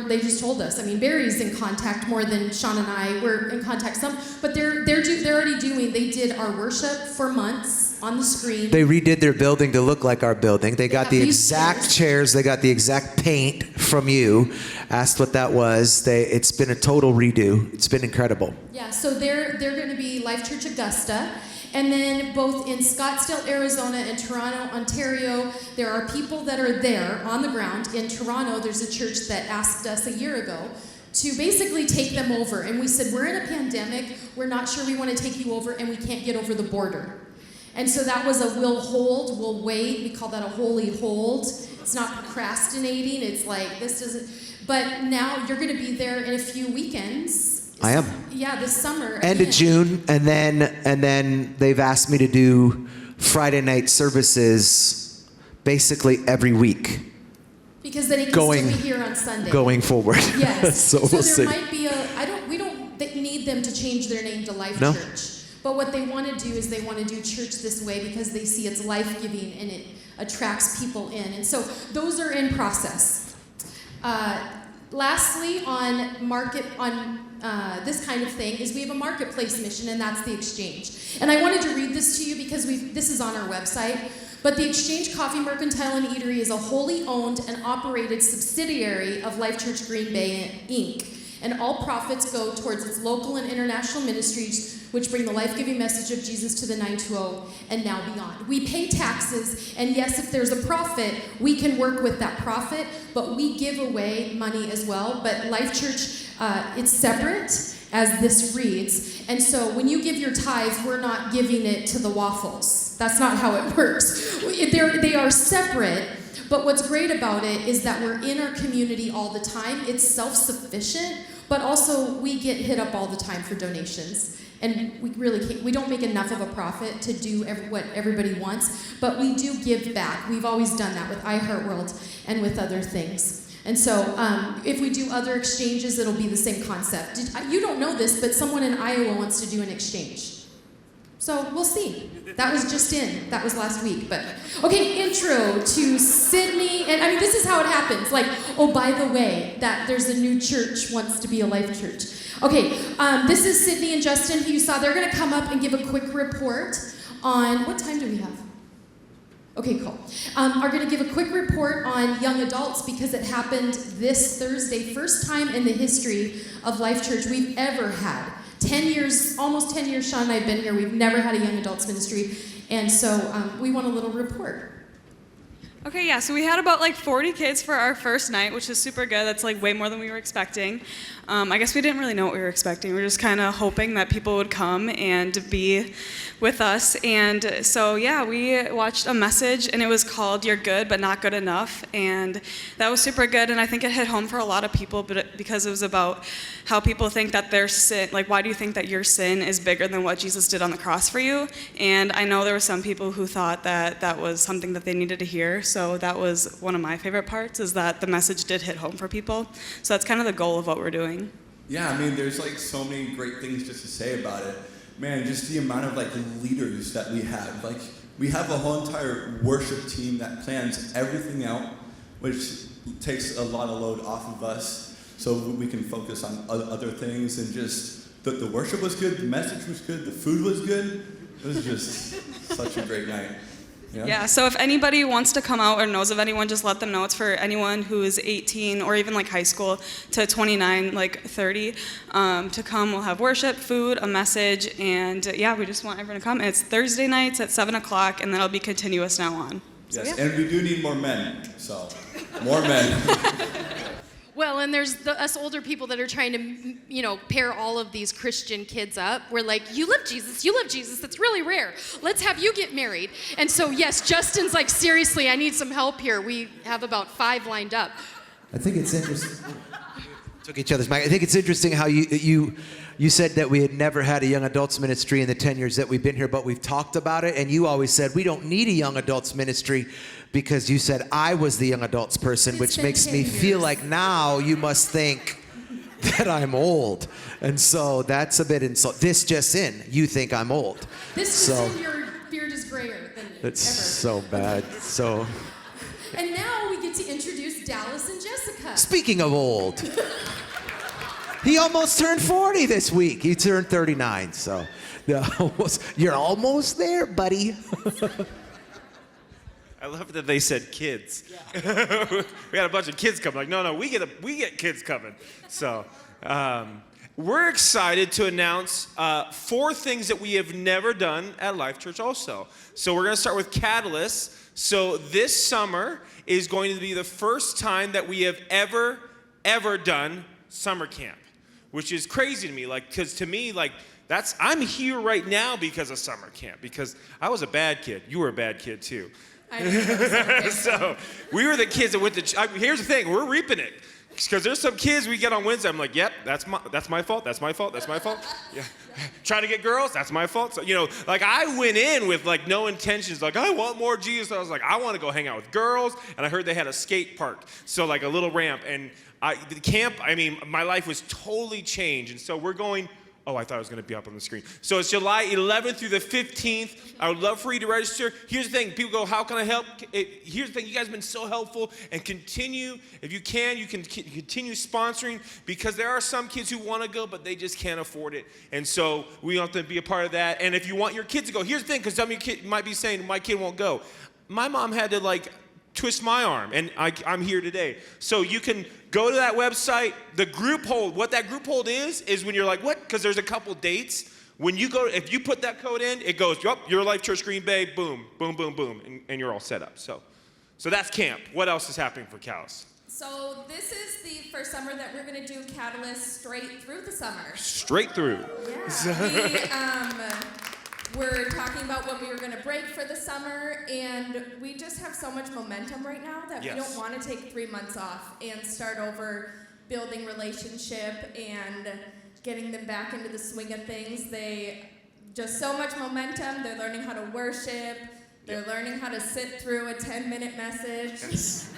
they just told us. I mean, Barry's in contact more than Sean and I. We're in contact some, but they're already doing. They did our worship for months on the screen. They redid their building to look like our building. They got the exact chairs. They got the exact paint from you. Asked what that was. It's been a total redo. It's been incredible. Yeah. So they're going to be Lifechurch Augusta. And then both in Scottsdale, Arizona and Toronto, Ontario, there are people that are there on the ground. In Toronto, there's a church that asked us a year ago to basically take them over. And we said, we're in a pandemic, we're not sure we want to take you over, and we can't get over the border. And so that was a we'll hold, we'll wait. We call that a holy hold. It's not procrastinating. It's like, this doesn't. But now you're going to be there in a few weekends. I am. Yeah, this summer. End of June, and then they've asked me to do Friday night services basically every week. Because then he can still be here on Sunday. Going forward. Yes. so we'll see. There might be we don't need them to change their name to Lifechurch. No. But what they want to do is they want to do church this way because they see it's life-giving and it attracts people in. And so those are in process. Lastly, on this kind of thing is we have a marketplace mission, and that's the Exchange. And I wanted to read this to you because this is on our website. But the Exchange Coffee, Mercantile, and Eatery is a wholly owned and operated subsidiary of Lifechurch Green Bay, Inc. And all profits go towards its local and international ministries, which bring the life-giving message of Jesus to the 920 and now beyond. We pay taxes, and yes, if there's a profit, we can work with that profit, but we give away money as well. But Lifechurch, it's separate, as this reads. And so when you give your tithes, we're not giving it to the waffles. That's not how it works. They are separate, but what's great about it is that we're in our community all the time. It's self-sufficient, but also we get hit up all the time for donations. And we really can't, we don't make enough of a profit to do what everybody wants, but we do give back. We've always done that with iHeartWorld and with other things. And so if we do other exchanges, it'll be the same concept. You don't know this, but someone in Iowa wants to do an exchange. So we'll see. That was just in. That was last week. But okay, intro to Sydney. And I mean, this is how it happens. Like, oh, by the way, that there's a new church wants to be a life church. Okay, this is Sydney and Justin, who you saw. They're going to come up and give a quick report on, what time do we have? Okay, cool. Are going to give a quick report on young adults because it happened this Thursday, first time in the history of Lifechurch we've ever had. 10 years, almost 10 years, Sean and I have been here. We've never had a young adults ministry, and so we want a little report. Okay, yeah, so we had about like 40 kids for our first night, which is super good. That's like way more than we were expecting. I guess we didn't really know what we were expecting. We were just kind of hoping that people would come and be with us. And so, yeah, we watched a message, and it was called You're Good, But Not Good Enough. And that was super good, and I think it hit home for a lot of people because it was about how people think that their sin, like, why do you think that your sin is bigger than what Jesus did on the cross for you? And I know there were some people who thought that that was something that they needed to hear. So that was one of my favorite parts, is that the message did hit home for people. So that's kind of the goal of what we're doing. Yeah, I mean, there's like so many great things just to say about it. Man, just the amount of like leaders that we have. Like, we have a whole entire worship team that plans everything out, which takes a lot of load off of us so we can focus on other things. And just the worship was good, the message was good, the food was good. It was just such a great night. Yeah, so if anybody wants to come out or knows of anyone, just let them know. It's for anyone who is 18 or even like high school to 29, like 30, to come. We'll have worship, food, a message, and yeah, we just want everyone to come. It's Thursday nights at 7 o'clock, and then it'll be continuous now on. So, yes, yeah. And we do need more men, so more men. Well, and there's us older people that are trying to, pair all of these Christian kids up. We're like, you love Jesus, that's really rare. Let's have you get married. And so, yes, Justin's like, seriously, I need some help here. We have about 5 lined up. I think it's interesting. Took each other's mic. I think it's interesting how you said that we had never had a young adults ministry in the 10 years that we've been here, but we've talked about it, and you always said we don't need a young adults ministry because you said I was the young adults person, which makes me feel like now you must think that I'm old. And so that's a bit insult. This just in, you think I'm old. This just in, your beard is grayer than it's ever. So bad. So. And now we get to introduce Dallas and Jessica. Speaking of old, he almost turned 40 this week. He turned 39, so you're almost there, buddy. I love that they said kids. Yeah. We had a bunch of kids coming. Like, no, we get kids coming. So we're excited to announce 4 things that we have never done at Lifechurch also. So we're going to start with Catalyst. So this summer is going to be the first time that we have ever done summer camp, which is crazy to me. Like, because to me, like, I'm here right now because of summer camp, because I was a bad kid. You were a bad kid too. So we were the kids that went to. Here's the thing: we're reaping it, because there's some kids we get on Wednesday. I'm like, yep, that's my fault. Yeah, trying to get girls, that's my fault. So like I went in with like no intentions. Like I want more Jesus. I was like, I want to go hang out with girls, and I heard they had a skate park, so like a little ramp. And the camp. I mean, my life was totally changed, and so we're going. Oh, I thought it was going to be up on the screen. So it's July 11th through the 15th. I would love for you to register. Here's the thing. People go, how can I help? Here's the thing. You guys have been so helpful. And continue, if you can continue sponsoring, because there are some kids who want to go, but they just can't afford it. And so we want them to be a part of that. And if you want your kids to go, here's the thing, because some of you kids might be saying, my kid won't go. My mom had to twist my arm, and I'm here today. So you can go to that website. The group hold, what that group hold is when you're like, what? Because there's a couple dates. When you go, if you put that code in, it goes, yup, you're Lifechurch Green Bay, boom, boom, boom, boom, and you're all set up. So that's camp. What else is happening for Callis? So this is the first summer that we're going to do Catalyst straight through the summer. Straight through. Yeah. We're talking about when we were going to break for the summer, and we just have so much momentum right now that we don't want to take 3 months off and start over building relationship and getting them back into the swing of things. They just so much momentum. They're learning how to worship. They're learning how to sit through a 10-minute message. Yes.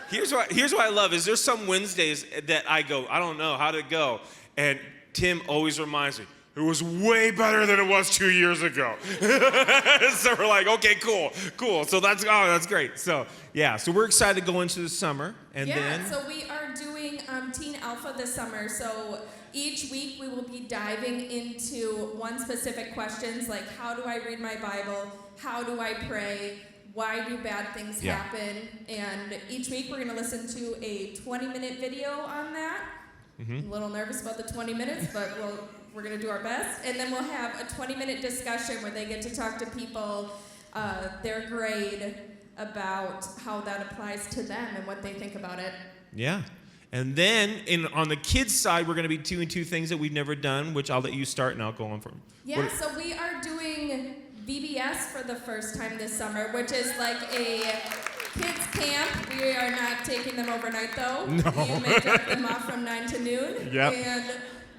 Here's what I love is there's some Wednesdays that I go, I don't know how to go, and Tim always reminds me, it was way better than it was 2 years ago. So we're like, okay, cool. So that's great. So yeah, so we're excited to go into the summer, and then. So we are doing Teen Alpha this summer. So each week we will be diving into one specific questions, like how do I read my Bible? How do I pray? Why do bad things happen? And each week we're going to listen to a 20-minute video on that. I'm a little nervous about the 20 minutes, but we're going to do our best. And then we'll have a 20-minute discussion where they get to talk to people, their grade, about how that applies to them and what they think about it. Yeah. And then on the kids' side, we're going to be doing two things that we've never done, which I'll let you start and I'll go on for them. Yeah, so we are doing VBS for the first time this summer, which is like a kids camp. We are not taking them overnight though. No. We may drop them off from 9 to noon. Yep. And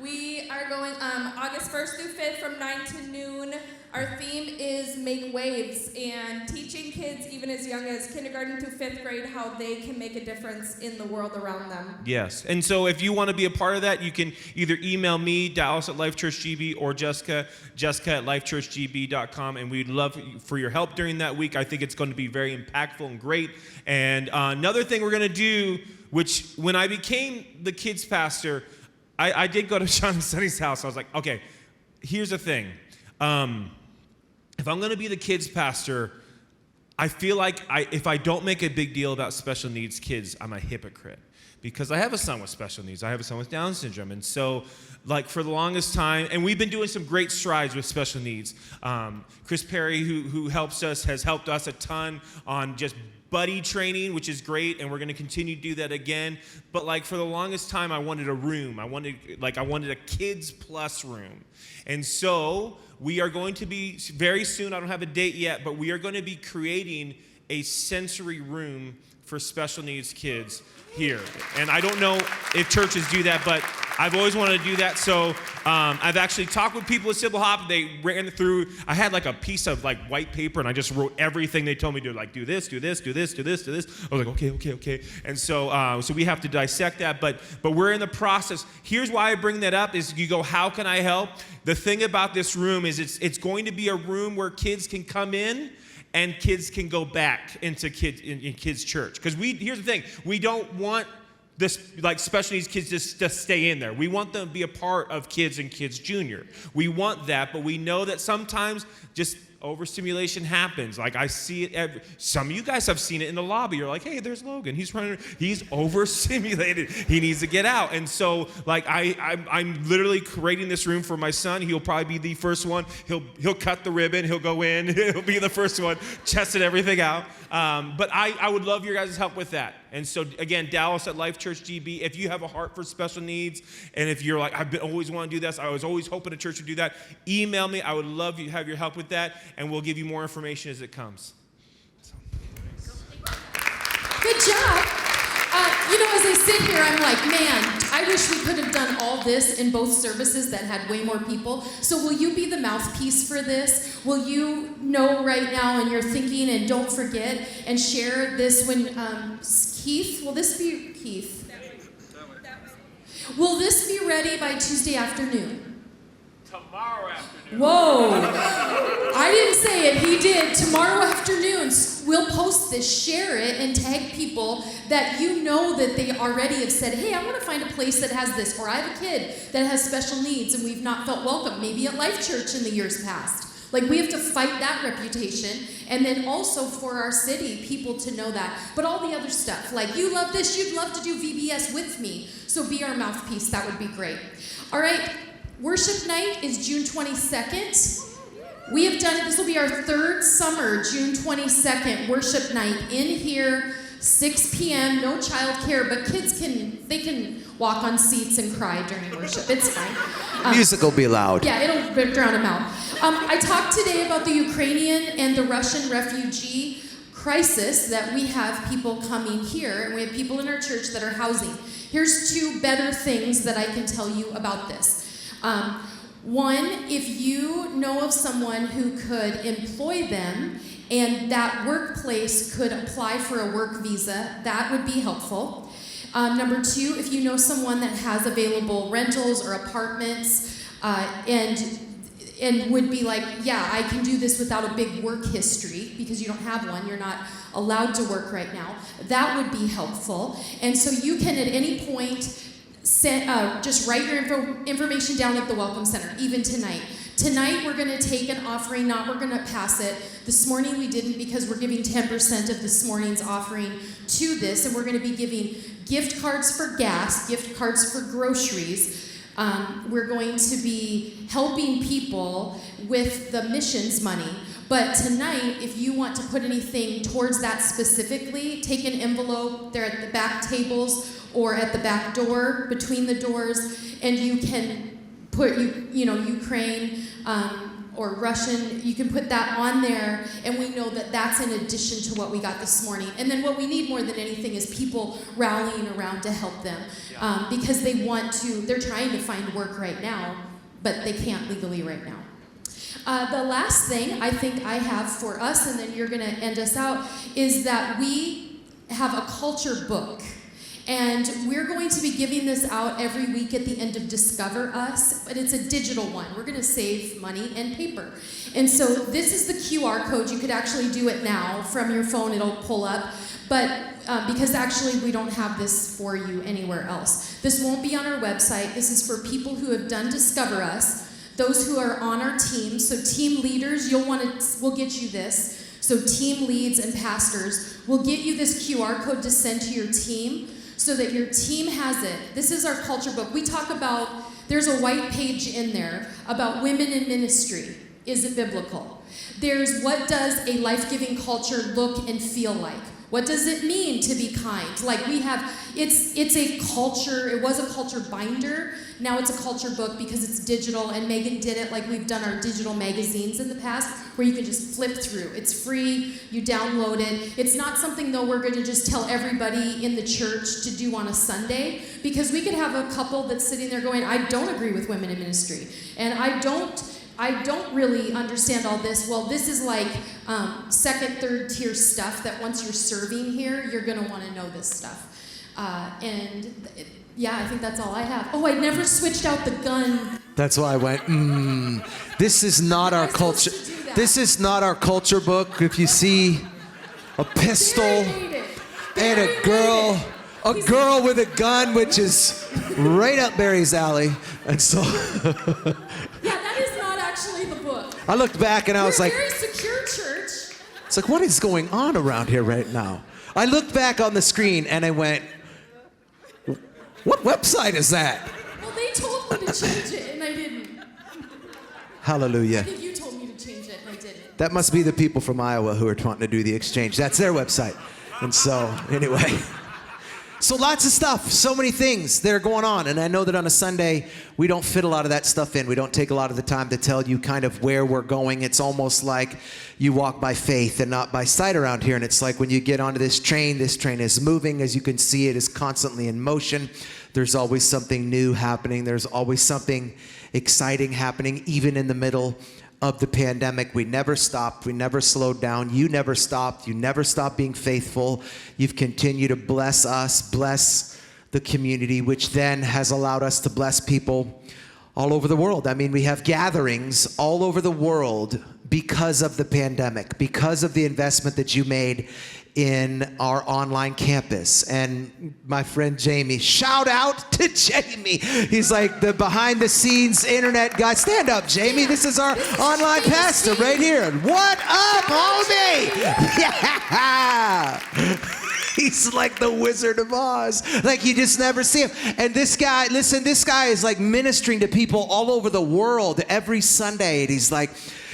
we are going August 1st through 5th from 9 to noon. Our theme is make waves and teaching kids even as young as kindergarten through 5th grade how they can make a difference in the world around them. Yes. And so if you want to be a part of that, you can either email me, Dallas at LifechurchGB, or Jessica at lifechurchgb.com. And we'd love for your help during that week. I think it's going to be very impactful and great. And another thing we're going to do, which when I became the kids pastor, I did go to Sean and Sunny's house. I was like, okay, here's the thing. If I'm going to be the kids pastor, I feel like if I don't make a big deal about special needs kids, I'm a hypocrite. Because I have a son with special needs. I have a son with Down syndrome. And so, like, for the longest time, and we've been doing some great strides with special needs. Chris Perry, who helps us, has helped us a ton on just buddy training, which is great, and we're going to continue to do that again. But like for the longest time, I wanted a room. I wanted a kids plus room. And so we are going to be very soon, I don't have a date yet, but we are going to be creating a sensory room for special needs kids here. And I don't know if churches do that, but I've always wanted to do that. So I've actually talked with people at Sybil Hop. They ran through, I had like a piece of like white paper and I just wrote everything they told me to do, like do this, do this, do this, do this, do this. I was like, okay. And so we have to dissect that, but we're in the process. Here's why I bring that up is you go, how can I help? The thing about this room is it's going to be a room where kids can come in and kids can go back into kids church. Because here's the thing, we don't want this like special needs kids just stay in there. We want them to be a part of kids and kids junior. We want that, but we know that sometimes just overstimulation happens. Like I see it, some of you guys have seen it in the lobby. You're like, hey, there's Logan. He's overstimulated. He needs to get out. And so like I'm literally creating this room for my son. He'll probably be the first one. He'll cut the ribbon. He'll go in. He'll be the first one, testing everything out. But I would love your guys' help with that. And so again, Dallas at Lifechurch GB, if you have a heart for special needs, and if you're like, always want to do this, I was always hoping a church would do that, email me. I would love to have your help with that, and we'll give you more information as it comes. Good job. As I sit here, I'm like, man, I wish we could have done all this in both services that had way more people. So will you be the mouthpiece for this? Will you know right now and you're thinking, and don't forget, and share this when Keith, will this be Keith? Will this be ready by Tuesday afternoon? Tomorrow afternoon. Whoa. I didn't say it, he did. Tomorrow afternoon, we'll post this, share it, and tag people that you know that they already have said, hey, I want to find a place that has this, or I have a kid that has special needs and we've not felt welcome, maybe at Lifechurch in the years past. Like, we have to fight that reputation, and then also for our city, people to know that. But all the other stuff, like, you love this, you'd love to do VBS with me, so be our mouthpiece. That would be great. All right, worship night is June 22nd. We have done, this will be our third summer, June 22nd, worship night in here, 6 p.m., no childcare, but kids can walk on seats and cry during worship. It's fine. Music will be loud. Yeah, it'll drown them out. I talked today about the Ukrainian and the Russian refugee crisis, that we have people coming here, and we have people in our church that are housing. Here's 2 better things that I can tell you about this. One, if you know of someone who could employ them and that workplace could apply for a work visa, that would be helpful. Number 2, if you know someone that has available rentals or apartments and would be like, yeah, I can do this without a big work history, because you don't have one, you're not allowed to work right now, that would be helpful. And so you can at any point just write your information down at the Welcome Center, even tonight. Tonight we're going to take an offering, we're going to pass it. This morning we didn't, because we're giving 10% of this morning's offering to this, and we're going to be giving gift cards for gas, gift cards for groceries. We're going to be helping people with the missions money. But tonight, if you want to put anything towards that specifically, take an envelope. They're at the back tables or at the back door, between the doors, and you can put, Ukraine or Russian, you can put that on there, and we know that that's in addition to what we got this morning. And then what we need more than anything is people rallying around to help them, because they're trying to find work right now, but they can't legally right now. The last thing I think I have for us, and then you're going to end us out, is that we have a culture book. And we're going to be giving this out every week at the end of Discover Us, but it's a digital one. We're going to save money and paper. And so this is the QR code. You could actually do it now from your phone. It'll pull up. But because actually we don't have this for you anywhere else. This won't be on our website. This is for people who have done Discover Us, those who are on our team. So team leaders, we'll get you this. So team leads and pastors, we'll get you this QR code to send to your team, so that your team has it. This is our culture book. We talk about, there's a white page in there about women in ministry. Is it biblical? There's what does a life-giving culture look and feel like? What does it mean to be kind? Like we have, it's a culture, it was a culture binder, now it's a culture book because it's digital, and Megan did it like we've done our digital magazines in the past, where you can just flip through. It's free, you download it. It's not something though we're gonna just tell everybody in the church to do on a Sunday, because we could have a couple that's sitting there going, I don't agree with women in ministry, and I don't really understand all this. Well, this is like second, third tier stuff that once you're serving here, you're going to want to know this stuff. I think that's all I have. Oh, I never switched out the gun. That's why I went, this is not our culture. This is not our culture book. If you see a pistol and a girl with a gun, which is right up Barry's alley. And so... The book. I looked back and I was like, we're a very secure church. It's like, what is going on around here right now? I looked back on the screen and I went, what website is that? Well, they told me to change it and I didn't. Hallelujah. I think you told me to change it and I didn't. That must be the people from Iowa who are wanting to do the exchange. That's their website. And so, anyway. So lots of stuff, so many things that are going on. And I know that on a Sunday, we don't fit a lot of that stuff in. We don't take a lot of the time to tell you kind of where we're going. It's almost like you walk by faith and not by sight around here. And it's like when you get onto this train is moving. As you can see, it is constantly in motion. There's always something new happening. There's always something exciting happening, even in the middle of the pandemic. We never stopped. We never slowed down. You never stopped. You never stopped being faithful. You've continued to bless us, bless the community, which then has allowed us to bless people all over the world. I mean, we have gatherings all over the world because of the pandemic, because of the investment that you made in our online campus. And my friend Jamie, shout out to Jamie. He's like the behind the scenes internet guy. Stand up, Jamie. This is our online pastor right here. What up, homie? Yeah. He's like the Wizard of Oz. Like you just never see him. And this guy, listen, this guy is like ministering to people all over the world every Sunday. And he's like,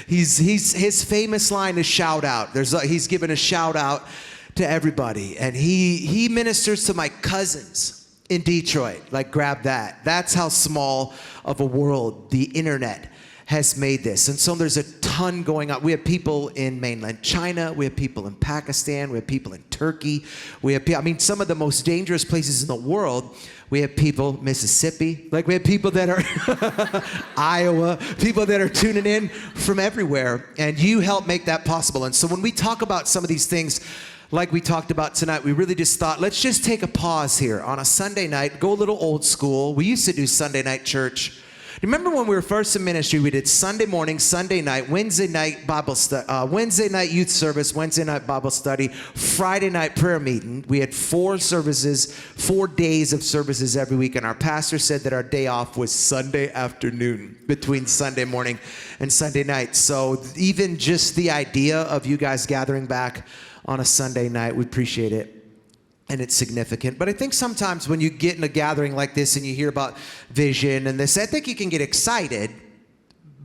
his famous line is shout out. He's given a shout out to everybody. And he ministers to my cousins in Detroit. Like grab that. That's how small of a world the internet has made this. And so there's a ton going on. We have people in mainland China. We have people in Pakistan. We have people in Turkey. We have, some of the most dangerous places in the world. We have people, Mississippi. Like we have people that are Iowa, people that are tuning in from everywhere. And you help make that possible. And so when we talk about some of these things, like we talked about tonight, we really just thought, let's just take a pause here on a Sunday night, go a little old school. We used to do Sunday night church. Remember when we were first in ministry, we did Sunday morning, Sunday night, Wednesday night Bible study, Wednesday night youth service, Wednesday night Bible study, Friday night prayer meeting. We had 4 services, 4 days of services every week, and our pastor said that our day off was Sunday afternoon between Sunday morning and Sunday night. So even just the idea of you guys gathering back on a Sunday night, we appreciate it. And it's significant. But I think sometimes when you get in a gathering like this and you hear about vision and this, I think you can get excited,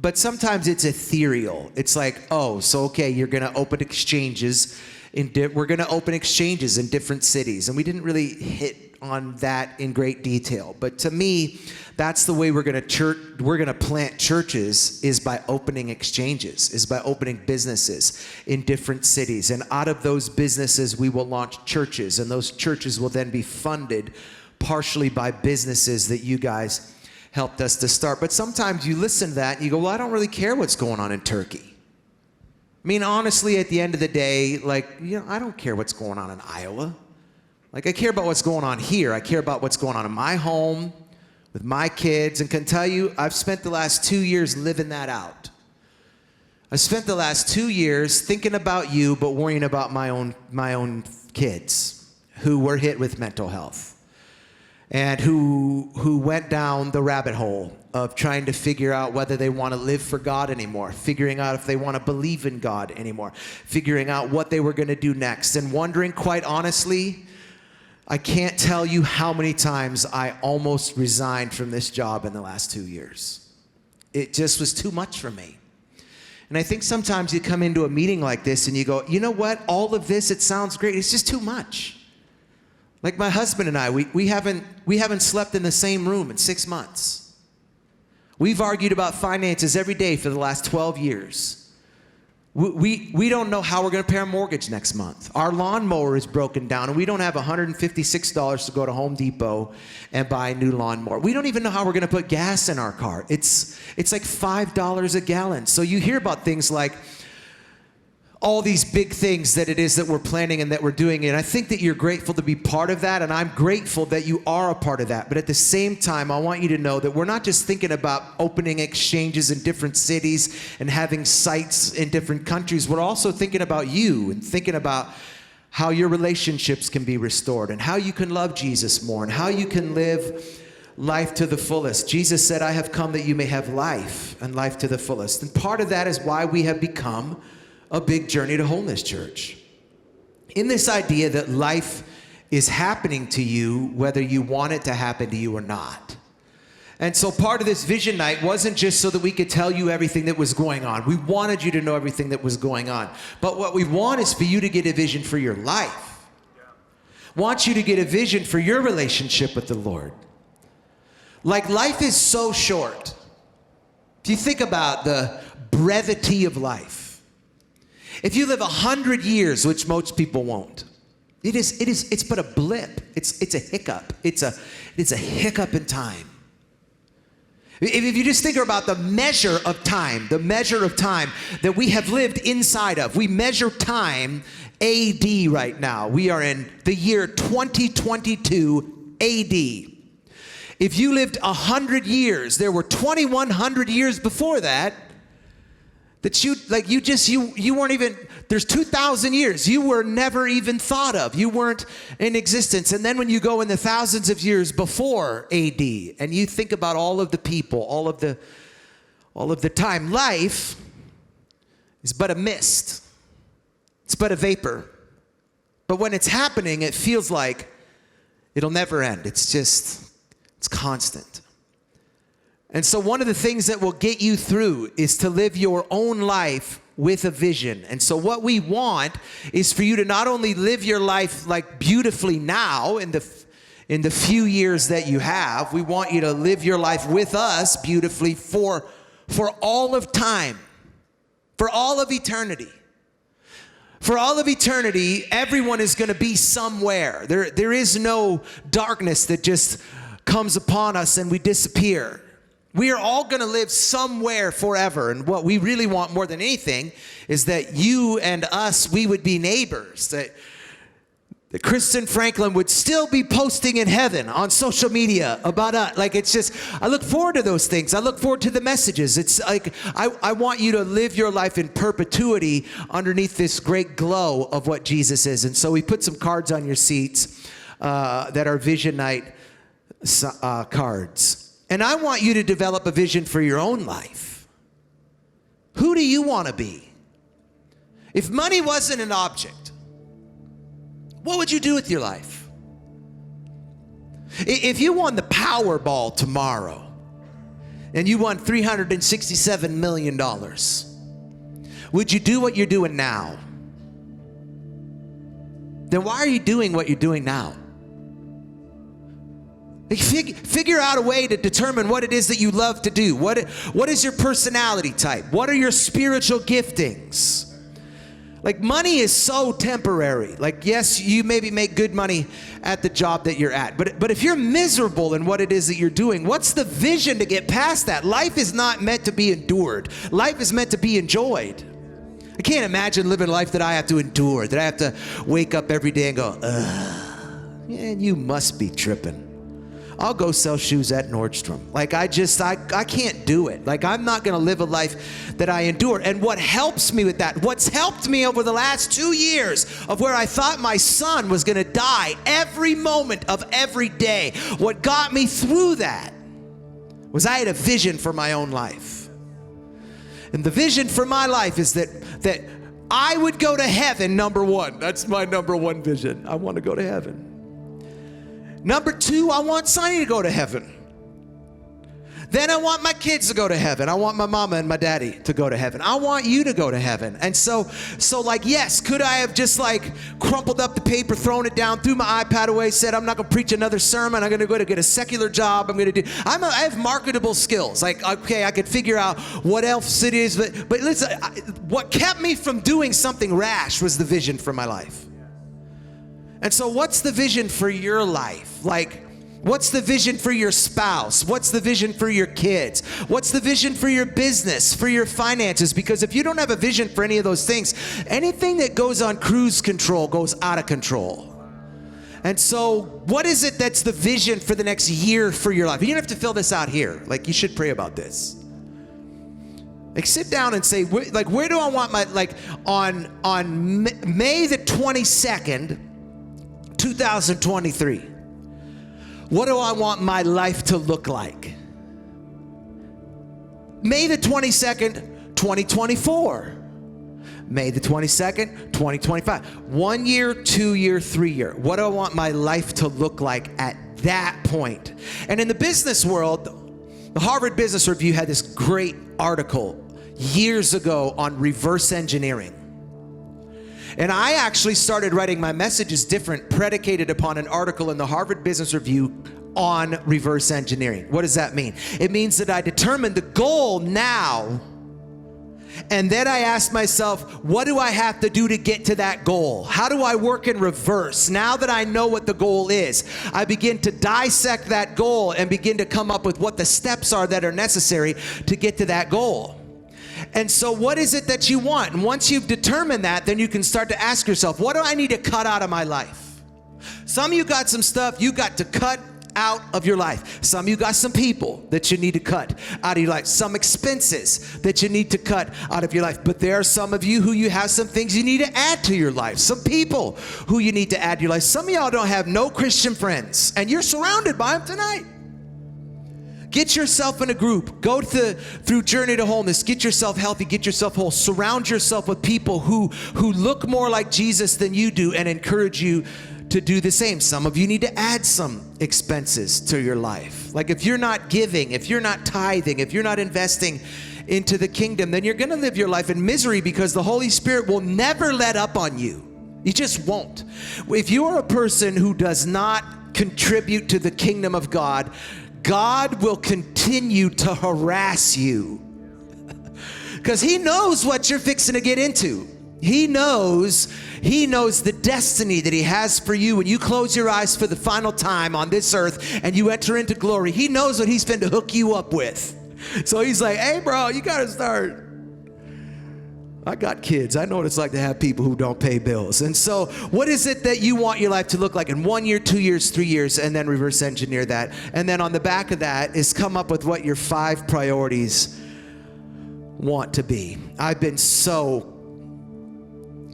but sometimes it's ethereal. It's like, oh, so okay, you're going to open exchanges. We're going to open exchanges in different cities. And we didn't really hit on that in great detail. But to me, that's the way we're going to plant churches, is by opening exchanges, is by opening businesses in different cities. And out of those businesses, we will launch churches. And those churches will then be funded partially by businesses that you guys helped us to start. But sometimes you listen to that and you go, well, I don't really care what's going on in Turkey. I mean, honestly, at the end of the day, I don't care what's going on in Iowa. I care about what's going on here. I care about what's going on in my home, with my kids, and can tell you, I've spent the last 2 years living that out. I spent the last 2 years thinking about you, but worrying about my own kids who were hit with mental health and who went down the rabbit hole of trying to figure out whether they want to live for God anymore, figuring out if they want to believe in God anymore, figuring out what they were going to do next, and wondering, quite honestly, I can't tell you how many times I almost resigned from this job in the last 2 years. It just was too much for me. And I think sometimes you come into a meeting like this and you go, you know what? All of this, it sounds great. It's just too much. Like my husband and I, we haven't slept in the same room in 6 months. We've argued about finances every day for the last 12 years. We don't know how we're going to pay our mortgage next month. Our lawnmower is broken down, and we don't have $156 to go to Home Depot and buy a new lawnmower. We don't even know how we're going to put gas in our car. It's like $5 a gallon. So you hear about things like all these big things that it is that we're planning and that we're doing. And I think that you're grateful to be part of that, and I'm grateful that you are a part of that. But at the same time, I want you to know that we're not just thinking about opening exchanges in different cities and having sites in different countries. We're also thinking about you and thinking about how your relationships can be restored and how you can love Jesus more and how you can live life to the fullest. Jesus said, I have come that you may have life and life to the fullest. And part of that is why we have become a big Journey to Wholeness church. In this idea that life is happening to you whether you want it to happen to you or not. And so part of this vision night wasn't just so that we could tell you everything that was going on. We wanted you to know everything that was going on. But what we want is for you to get a vision for your life. Want you to get a vision for your relationship with the Lord. Like, life is so short. If you think about the brevity of life, if you live 100 years, which most people won't, it's but a blip. It's a hiccup. It's a hiccup in time. If you just think about the measure of time that we have lived inside of, we measure time AD right now. We are in the year 2022 AD. If you lived 100 years, there were 2,100 years before that, that you weren't even, there's 2,000 years you were never even thought of. You weren't in existence. And then when you go in the thousands of years before AD and you think about all of the people, all of the time, life is but a mist. It's but a vapor. But when it's happening, it feels like it'll never end. It's constant. And so one of the things that will get you through is to live your own life with a vision. And so what we want is for you to not only live your life like beautifully now in the few years that you have, we want you to live your life with us beautifully for all of time, for all of eternity. For all of eternity, everyone is going to be somewhere. There is no darkness that just comes upon us and we disappear. We are all going to live somewhere forever. And what we really want more than anything is that you and us, we would be neighbors. That Kristen Franklin would still be posting in heaven on social media about us. Like, it's just, I look forward to those things. I look forward to the messages. It's like, I want you to live your life in perpetuity underneath this great glow of what Jesus is. And so we put some cards on your seats that are Vision Night cards. And I want you to develop a vision for your own life. Who do you want to be? If money wasn't an object, what would you do with your life? If you won the Powerball tomorrow and you won $367 million, would you do what you're doing now? Then why are you doing what you're doing now? Figure out a way to determine what it is that you love to do. What is your personality type? What are your spiritual giftings? Like, money is so temporary. Like, yes, you maybe make good money at the job that you're at. But if you're miserable in what it is that you're doing, what's the vision to get past that? Life is not meant to be endured. Life is meant to be enjoyed. I can't imagine living a life that I have to endure, that I have to wake up every day and go, ugh, man, you must be tripping. I'll go sell shoes at Nordstrom. Like, I can't do it. Like, I'm not going to live a life that I endure. And what helps me with that, what's helped me over the last 2 years of where I thought my son was going to die every moment of every day, what got me through that was I had a vision for my own life. And the vision for my life is that I would go to heaven, number one. That's my number one vision. I want to go to heaven. Number two, I want Sonny to go to heaven. Then I want my kids to go to heaven. I want my mama and my daddy to go to heaven. I want you to go to heaven. And so like, yes, could I have just like crumpled up the paper, thrown it down, threw my iPad away, said, I'm not going to preach another sermon. I'm going to go to get a secular job. I have marketable skills. Like, okay, I could figure out what else it is. But listen, what kept me from doing something rash was the vision for my life. And so what's the vision for your life? Like, what's the vision for your spouse? What's the vision for your kids? What's the vision for your business, for your finances? Because if you don't have a vision for any of those things, anything that goes on cruise control goes out of control. And so what is it that's the vision for the next year for your life? You don't have to fill this out here. Like, you should pray about this. Like, sit down and say, like, where do I want my, like, on May the 22nd, 2023, what do I want my life to look like? May the 22nd, 2024. May the 22nd, 2025. 1 year, 2 year, 3 year. What do I want my life to look like at that point? And in the business world, the Harvard Business Review had this great article years ago on reverse engineering. And I actually started writing my messages different, predicated upon an article in the Harvard Business Review on reverse engineering. What does that mean? It means that I determined the goal now, and then I asked myself, what do I have to do to get to that goal? How do I work in reverse? Now that I know what the goal is, I begin to dissect that goal and begin to come up with what the steps are that are necessary to get to that goal. And so what is it that you want? And once you've determined that, then you can start to ask yourself, what do I need to cut out of my life? Some of you got some stuff you got to cut out of your life. Some of you got some people that you need to cut out of your life. Some expenses that you need to cut out of your life. But there are some of you who you have some things you need to add to your life. Some people who you need to add to your life. Some of y'all don't have no Christian friends, and you're surrounded by them tonight. Get yourself in a group. Go through Journey to Wholeness. Get yourself healthy. Get yourself whole. Surround yourself with people who look more like Jesus than you do and encourage you to do the same. Some of you need to add some expenses to your life. Like if you're not giving, if you're not tithing, if you're not investing into the kingdom, then you're going to live your life in misery because the Holy Spirit will never let up on you. He just won't. If you are a person who does not contribute to the kingdom of God, God will continue to harass you because he knows what you're fixing to get into. He knows the destiny that he has for you when you close your eyes for the final time on this earth and you enter into glory. He knows what he's finna to hook you up with. So he's like, hey bro, you gotta start. I got kids. I know what it's like to have people who don't pay bills. And so what is it that you want your life to look like in 1 year, 2 years, 3 years, and then reverse engineer that. And then on the back of that is come up with what your 5 priorities want to be. I've been so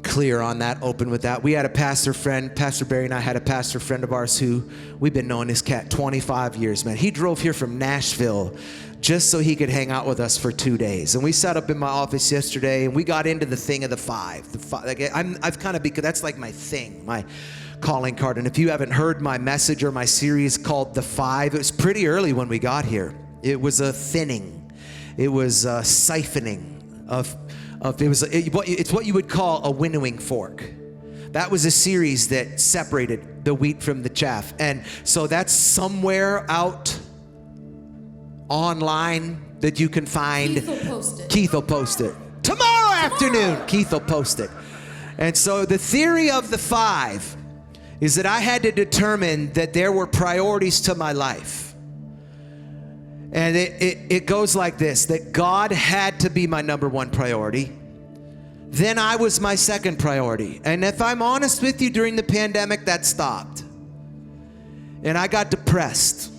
clear on that, open with that. We had a pastor friend, Pastor Barry and I had a pastor friend of ours who we've been knowing this cat 25 years, man. He drove here from Nashville just so he could hang out with us for 2 days. And we sat up in my office yesterday and we got into the thing of the 5. Like I've kind of, because that's like my thing, my calling card. And if you haven't heard my message or my series called The 5, it was pretty early when we got here. It was a thinning. It was a siphoning it's what you would call a winnowing fork. That was a series that separated the wheat from the chaff. And so that's somewhere out online that you can find. Keith will post it. Tomorrow afternoon, Keith will post it. And so the theory of the 5 is that I had to determine that there were priorities to my life. And it goes like this, that God had to be my number 1 priority. Then I was my 2nd priority. And if I'm honest with you, during the pandemic, that stopped. And I got depressed.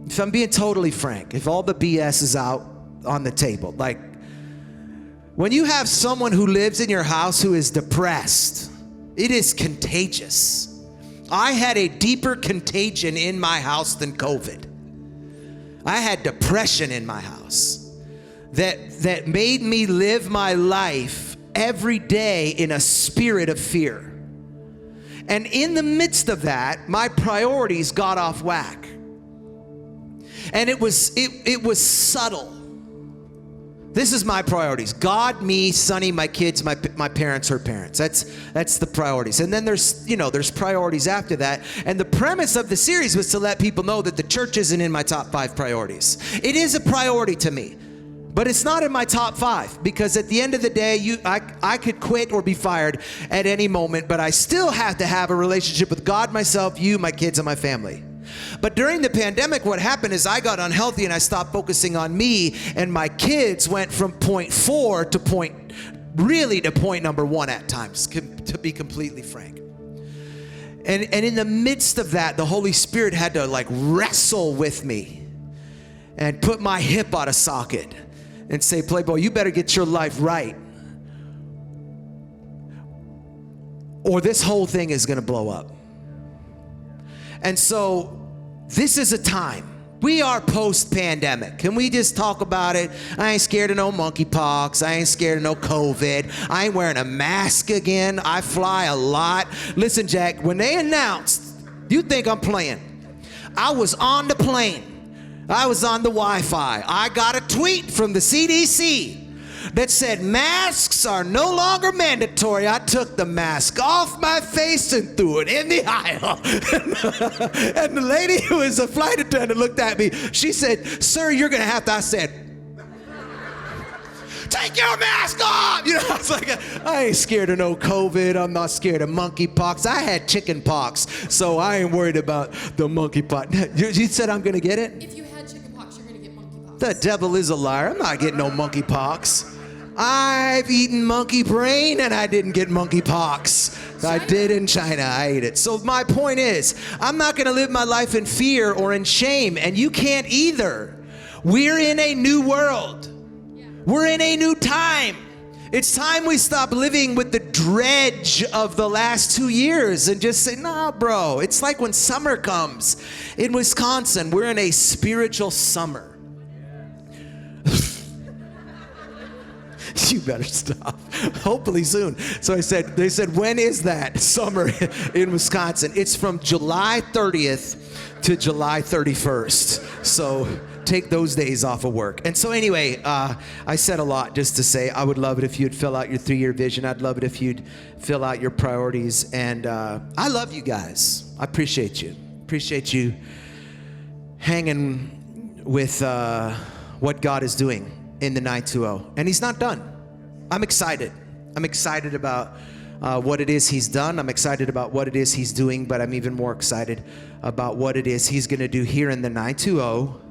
If I'm being totally frank, if all the BS is out on the table, like when you have someone who lives in your house who is depressed, it is contagious. I had a deeper contagion in my house than COVID. I had depression in my house that made me live my life every day in a spirit of fear. And in the midst of that, my priorities got off whack. And it was subtle. This is my priorities. God, me, Sonny, my kids, my parents, her parents. That's the priorities. And then there's priorities after that. And the premise of the series was to let people know that the church isn't in my top 5 priorities. It is a priority to me, but it's not in my top 5 because at the end of the day, I could quit or be fired at any moment, but I still have to have a relationship with God, myself, you, my kids, and my family. But during the pandemic, what happened is I got unhealthy and I stopped focusing on me, and my kids went from point 4 to point number 1 at times, to be completely frank. And in the midst of that, the Holy Spirit had to like wrestle with me and put my hip out of socket and say, Playboy, you better get your life right, or this whole thing is going to blow up. And so this is a time. We are post-pandemic. Can we just talk about it? I ain't scared of no monkeypox. I ain't scared of no COVID. I ain't wearing a mask again. I fly a lot. Listen, Jack, when they announced, you think I'm playing? I was on the plane. I was on the Wi-Fi. I got a tweet from the CDC that said masks are no longer mandatory. I took the mask off my face and threw it in the aisle. And the lady who is a flight attendant looked at me. She said, sir, you're going to have to. I said, take your mask off. You know, I was like, I ain't scared of no COVID. I'm not scared of monkeypox. I had chicken pox, so I ain't worried about the monkeypox. You said I'm going to get it? If you had chicken pox, you're going to get monkeypox. The devil is a liar. I'm not getting no monkeypox. I've eaten monkey brain and I didn't get monkey pox. I did in China. I ate it. So my point is, I'm not going to live my life in fear or in shame, and you can't either. We're in a new world. We're in a new time. It's time we stop living with the dredge of the last 2 years and just say, nah, bro. It's like when summer comes. In Wisconsin, we're in a spiritual summer. You better stop. Hopefully soon. So they said, when is that summer in Wisconsin? It's from July 30th to July 31st. So take those days off of work. And so anyway, I said a lot just to say, I would love it if you'd fill out your 3-year vision. I'd love it if you'd fill out your priorities. And I love you guys. I appreciate you. Appreciate you hanging with what God is doing in the 920. And he's not done. I'm excited. I'm excited about what it is he's done. I'm excited about what it is he's doing, but I'm even more excited about what it is he's going to do here in the 920.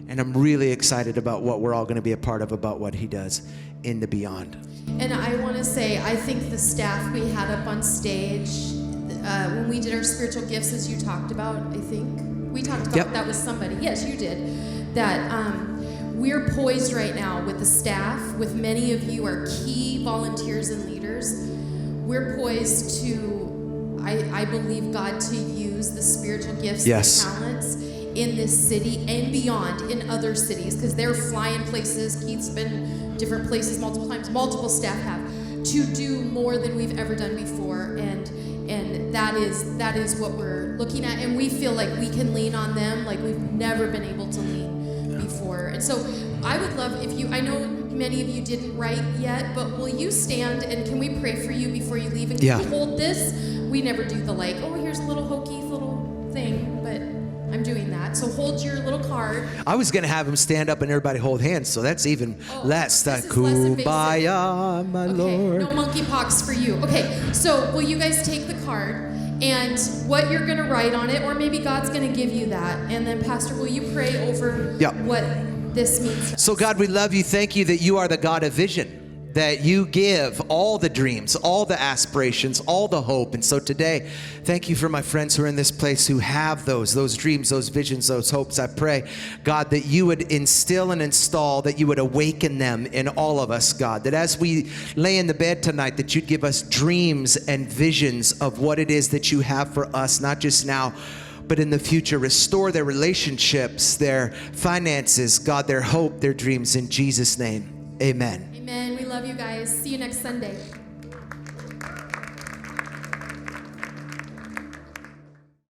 And I'm really excited about what we're all going to be a part of, about what he does in the beyond. And I want to say, I think the staff we had up on stage, when we did our spiritual gifts, as you talked about, I think, we talked about that with somebody. Yes, you did. That we're poised right now with the staff, with many of you are key volunteers and leaders. We're poised to, I believe, God to use the spiritual gifts and talents in this city and beyond in other cities, because they're flying places. Keith's been different places multiple times, multiple staff have, to do more than we've ever done before, and that is what we're looking at, and we feel like we can lean on them like we've never been able to lean before. And so I would love if you, I know many of you didn't write yet, but will you stand and can we pray for you before you leave? And can you hold this? We never do the like, oh, here's a little hokey little thing, but I'm doing that. So hold your little card. I was going to have him stand up and everybody hold hands, so that's even less. That kumbaya, my Lord. No monkeypox for you. Okay, so will you guys take the card and what you're going to write on it, or maybe God's going to give you that. And then, Pastor, will you pray over what this means? So, God, we love you. Thank you that you are the God of vision, that you give all the dreams, all the aspirations, all the hope. And so today, thank you for my friends who are in this place who have those dreams, those visions, those hopes. I pray, God, that you would instill and install, that you would awaken them in all of us, God, that as we lay in the bed tonight, that you'd give us dreams and visions of what it is that you have for us, not just now, but in the future. Restore their relationships, their finances, God, their hope, their dreams, in Jesus' name. Amen. Amen. We love you guys. See you next Sunday.